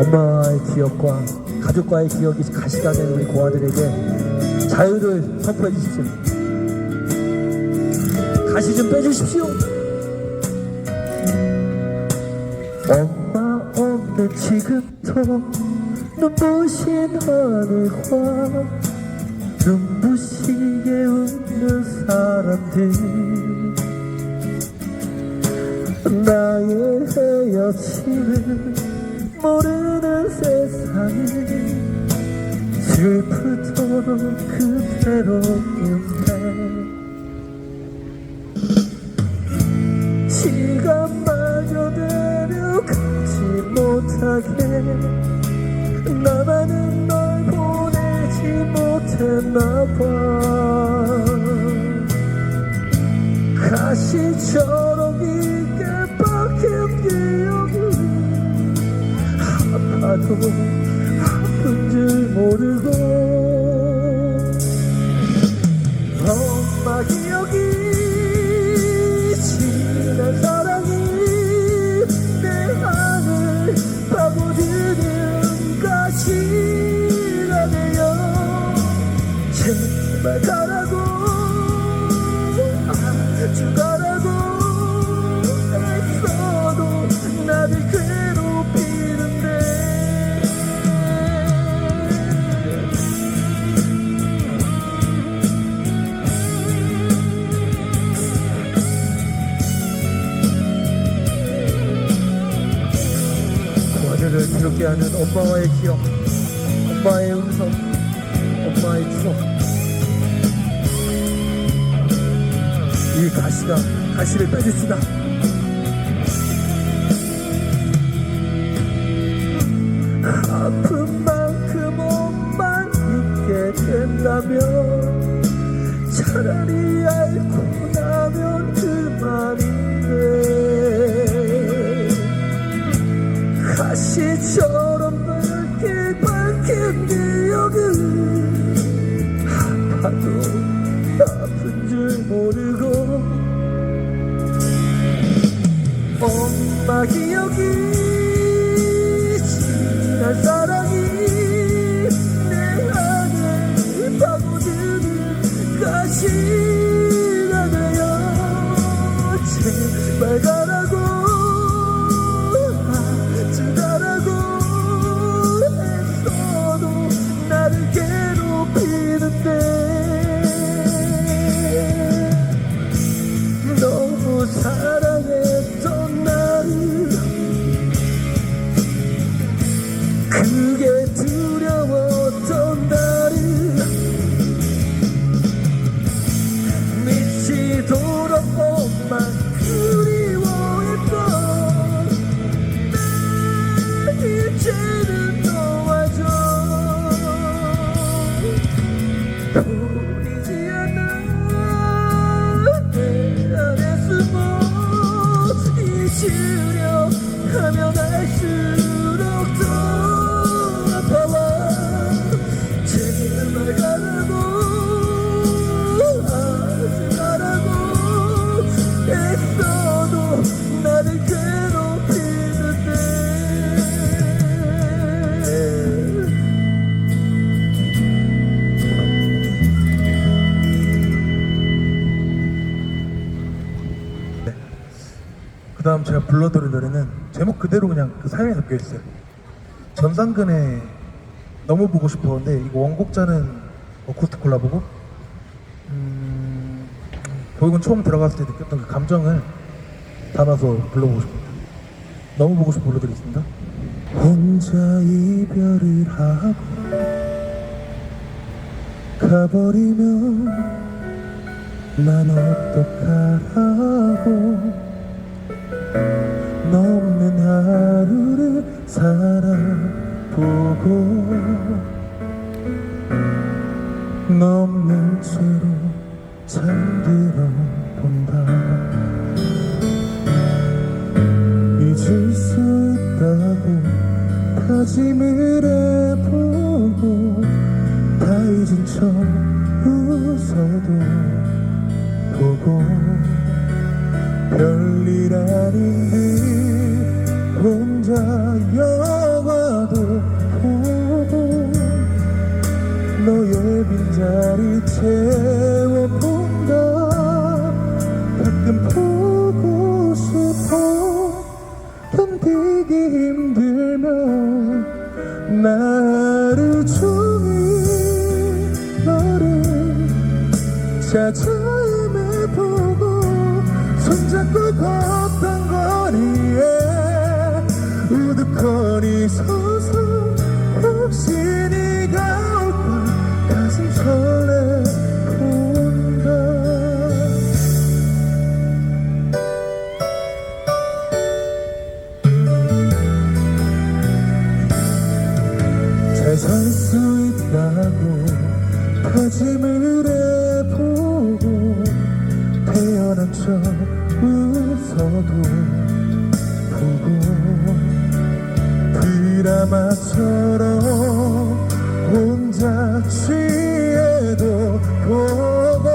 엄마와의 기억과 가족과의 기억이 가시가 된 우리 고아들에게 자유를 선포해 주십시오. 가시 좀 빼주십시오. 엄마 없는 지금도 눈부신 하늘과 눈부시게 웃는 사람들, 나의 헤어짐을 모르는 세상에 슬프도록 그대로인데 시간마저 데려가지 못하게 나만은 널 보내지 못했나봐. 가시처럼 깊게 박힌 기억이 아파도 아픈 줄 모르고 엄마 기억이 지난 사랑이 내 안을 파고드는 가시가 되어 제발 가라고 아주 가라고 애써도 나를 괴롭히는데 고아들을 괴롭게 하는 엄마와의 기억, 엄마의 음성, 엄마의 추억. 이 가시를 빼줍시다. 아픈 만큼 엄마 있게 된다면 차라리 앓고 나면 긴 기억은 아파도 아픈 줄 모르고 엄마 기억이 지난 사랑이 내 안에 파고드는 가시가 되어 제발 가라고 하지 가라고 했어도 나를 괴롭히는데 너무 사랑했던 나를 그게 두려웠던 나를 미치도록 엄마 그리워했던 날 이제는 놓아줘 보이지 않아 내 안에 숨어 잊으려 하면 할수록 더 아파와 제발 가라고 하지 말라고 애써도 나를 괴롭히는데 그 다음 제가 불러드릴 노래는 제목 그대로 그냥 그 사연이 담겨있어요. 전상근의 너무 보고 싶었는데 이거 원곡자는 어쿠스틱 콜라보고 보이건 처음 들어갔을 때 느꼈던 그 감정을 담아서 불러보고 싶습니다. 너무 보고 싶어 불러드리겠습니다. 혼자 이별을 하고 가버리면 난 어떡하라고 너 없는 하루를 살아보고 너 없는 채로 잠들어 본다 잊을 수 있다고 다짐을 해보고 다 잊은 척 웃어도 보고 별일 아닌 듯 혼자 영화도 보고 너의 빈자리 채워본다 가끔 보고 싶어 견디기 힘들면 하루 종일 너를 찾아 헤매보고 손잡고 걷던 거리에 우두커니 서서 혹시 네가 올까 가슴 설레본다 잘 살 수 있다고 다짐을 해보고 태어난 척 웃어도 보고 드라마처럼 혼자 취해도 보고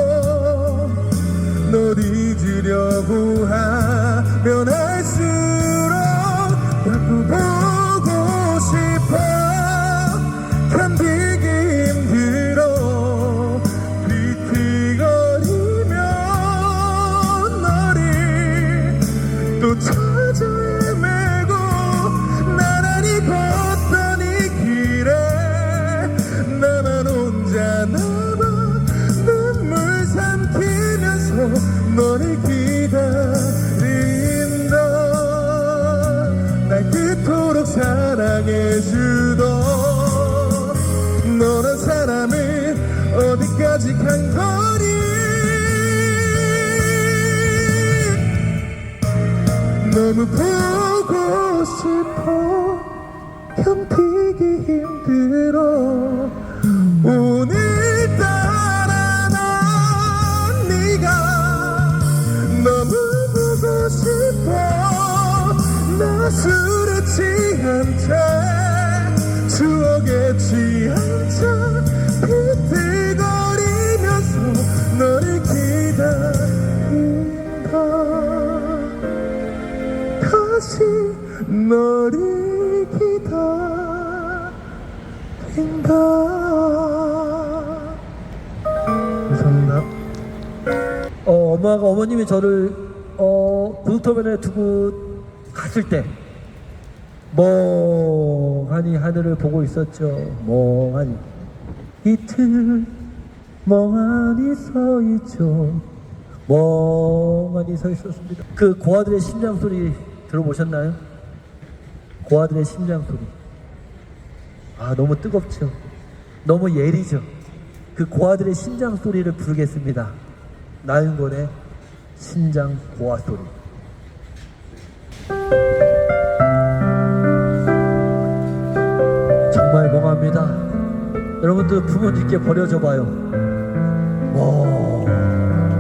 널 잊으려고 하면 할수록 자꾸 보고 싶어 견디기 힘들어 비틀거리며 너를 또 찾아 헤매고 나란히 걷던 이 길에 나만 혼자 남아 눈물 삼키면서 너를 기다린다 날 그토록 사랑해주던 너란 사람을 어디까지 간 거니 너무 보고 싶어 견디기 힘들어 오늘따라 난 네가 너무 보고 싶어 나 술에 취한 채 추억에 취해 한참 비틀거리면서 너를 기다린다. 다시 너를 기다린다. 감사합니다. 엄마가 어머님이 저를 구두터면에 두고 갔을 때 멍하니 하늘을 보고 있었죠. 멍하니 이틀 멍하니 서 있죠. 멍하니 서 있었습니다. 그 고아들의 심장 소리 들어보셨나요? 고아들의 심장 소리. 아, 너무 뜨겁죠. 너무 예리죠. 그 고아들의 심장 소리를 부르겠습니다. 나윤건의 심장 고아 소리. 정말 멍합니다. 여러분들 부모님께 버려줘 봐요.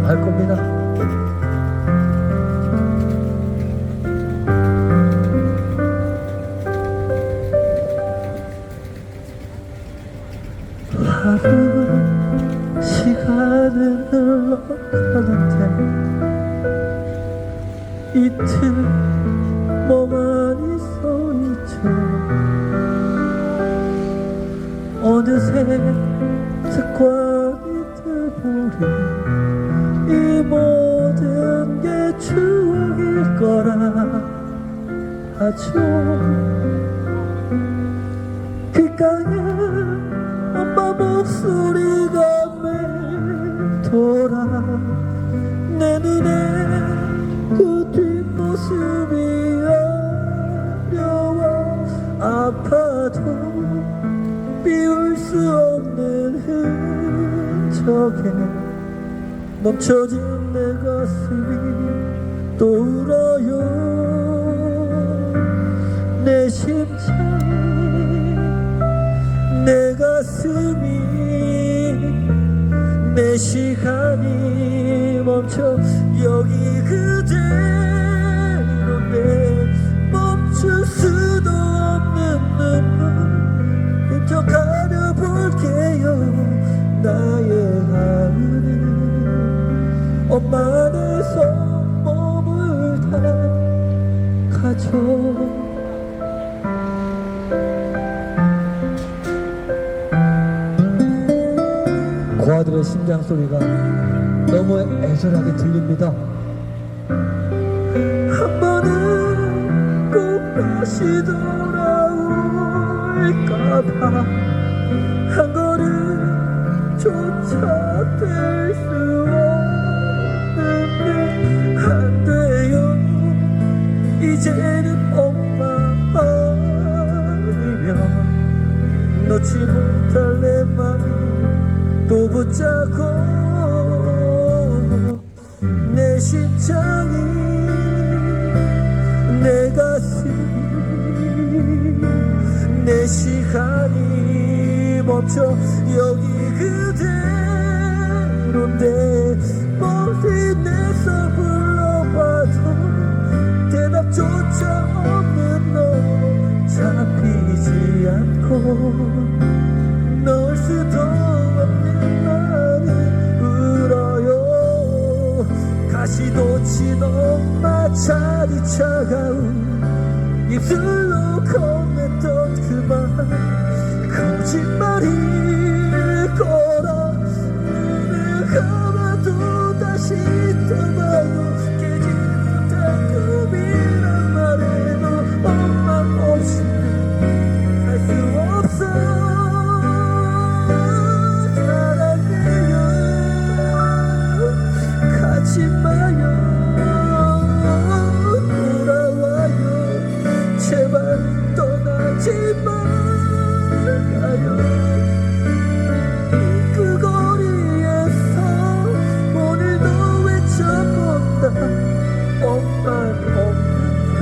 할 겁니다. 하루 시간은 흘러가는데 이틀 멍하니 서 있죠. 어느새 습관이 돼버린 이 모든 게 추억일 거라 하죠. 귓가에 엄마 목소리가 맴돌아 내 눈에 그 뒷모습이 어려워 아파도 비울 수 없는 흔적에 멈춰진 내 가슴이 또 울어요. 내 심장이 내 가슴이 내 시간이 멈춰 여기 그대로인데 멈출 수도 없는 눈물 저 가려볼게요. 나의 하늘은 엄마 내 손몸을 다 가져. 고아들의 심장 소리가 너무 애절하게 들립니다. 한 번은 꼭 다시 돌아올까봐 한 걸음조차 뗄 수 없는데 안 돼요. 이제는 엄마 아니면 놓지 못할 내 맘이 또 붙잡고 내 심장이 내 가슴이 내 시간이 멈춰 여기 그대로인데 멀리 내서 불러봐도 대답조차 없는 너 잡히지 않고 넣을 수도 없는 말이 울어요. 가시 놓친 엄마 자리 차가운 입술로 건넸던 그 말 거짓말일 거라 눈을 감아도 다시 떠봐도 깨지 못한 꿈이란 말에도 엄마 없이는 살 수 없어. 사랑해요. 가지 마요. 돌아와요. 제발 떠나지 말아요. 그 거리에서 오늘도 외쳐본다. 엄마는 없는데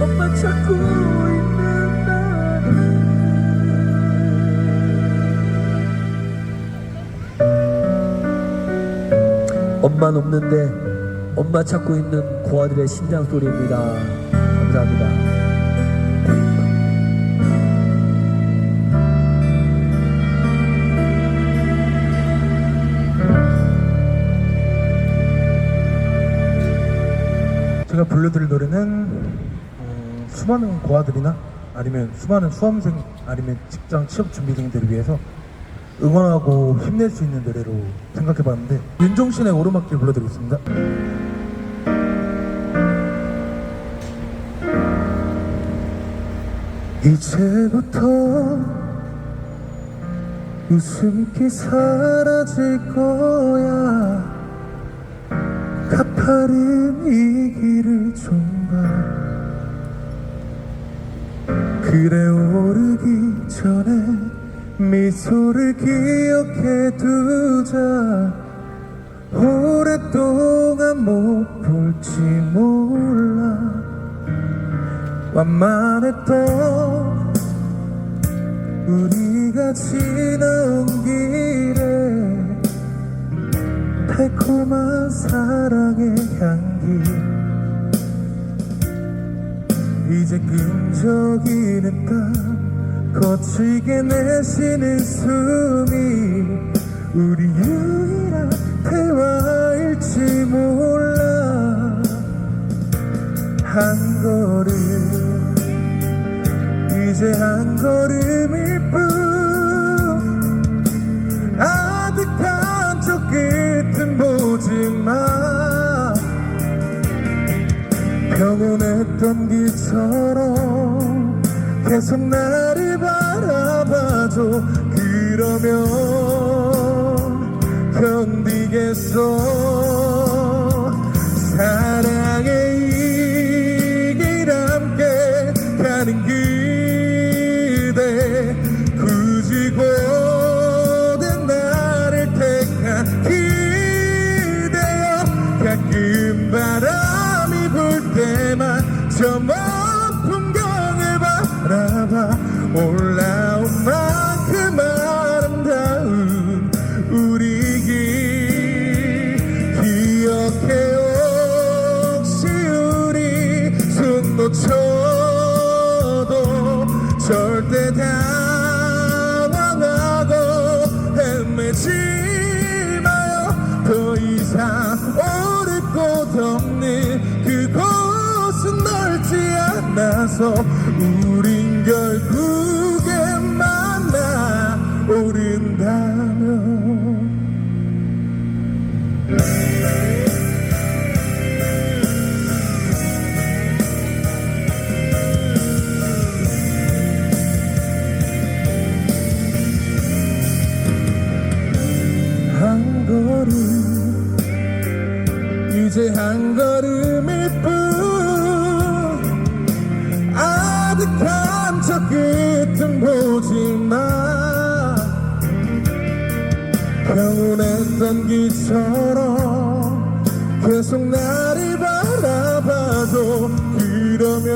엄마 찾고 있는 나를. 엄마는 없는데 엄마 찾고 있는 고아들의 심장 소리입니다. 감사합니다. 제가 불러드릴 노래는 수많은 고아들이나 아니면 수많은 수험생 아니면 직장 취업 준비생들을 위해서 응원하고 힘낼 수 있는 노래로 생각해봤는데 윤종신의 오르막길 불러드리겠습니다. 이제부터 웃음기 사라질 거야. 가파른 이 길을 좀봐. 그래 오르기 전에 미소를 기억해 두자. 오랫동안 못 볼지 몰라. 완만했던 우리가 지나온 길에 달콤한 사랑의 향기. 이제 끈적이는 땀 거칠게 내쉬는 숨이 우리 유일한 대화일지 몰라. 한 걸음 이제 한 걸음일 뿐. 아득한 저 끝은 보지마. 평온했던 길처럼 계속 나를 바라봐줘. 그러면 견디겠어. 사랑의 이 길 함께 가는 그대. 굳이 고된 나를 택한 그대여. 가끔 바람이 불 때만 저 먼 풍경을 바라봐. 올라온 만큼 아름다운 우리 길 기억해. 혹시 우리 손 놓쳐도 절대 당황하고 헤매지 마요. 더 이상 오를 곳 없는 그곳은 넓지 않아서 우린 결국에 만나 오른다면. 한 걸음 이제 한 걸음일 뿐. 아득한 저 끝은 보지마. 평온했던 길처럼 계속 나를 바라봐도 그러면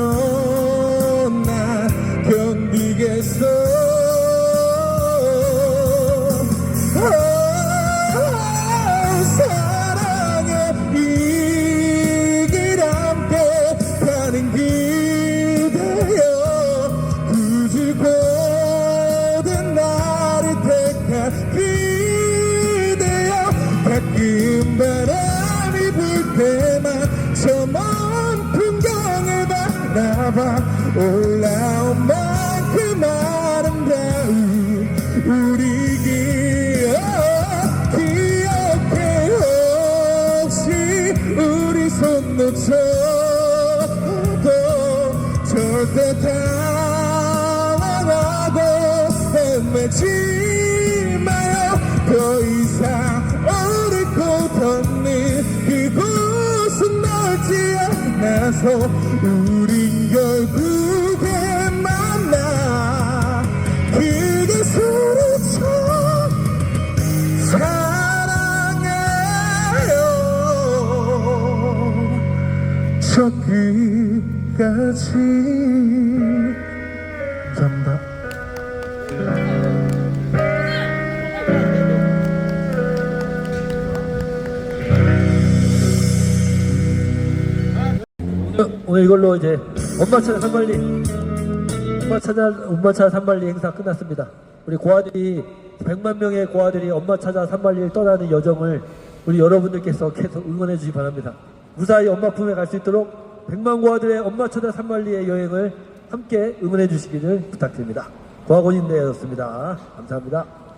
나 견디겠어. 사랑의 이 길 함께 가는 그대여. 굳이 고된 나를 택한 그대여. 가끔 바람이 불 때만 저 먼 풍경을 바라봐. 올라온 만큼 아름다운 우리 길. 기억해. 혹시 우리 손 놓쳐도 절대 당황하고 헤매지 마요. 더 이상 오를 곳 없는 그곳은 넓지 않아서 우린 결국에 만나. 그게 소리쳐 사랑해요. 저 끝까지. 감사합니다. 오늘 이걸로 이제 엄마 찾아 산발리 엄마 찾아 산발리 행사 끝났습니다. 우리 고아들이 100만 명의 고아들이 엄마 찾아 산발리를 떠나는 여정을 우리 여러분들께서 계속 응원해 주시기 바랍니다. 무사히 엄마 품에 갈 수 있도록 100만 고아들의 엄마 초대 산만리의 여행을 함께 응원해 주시기를 부탁드립니다. 고아곤인대였습니다. 감사합니다.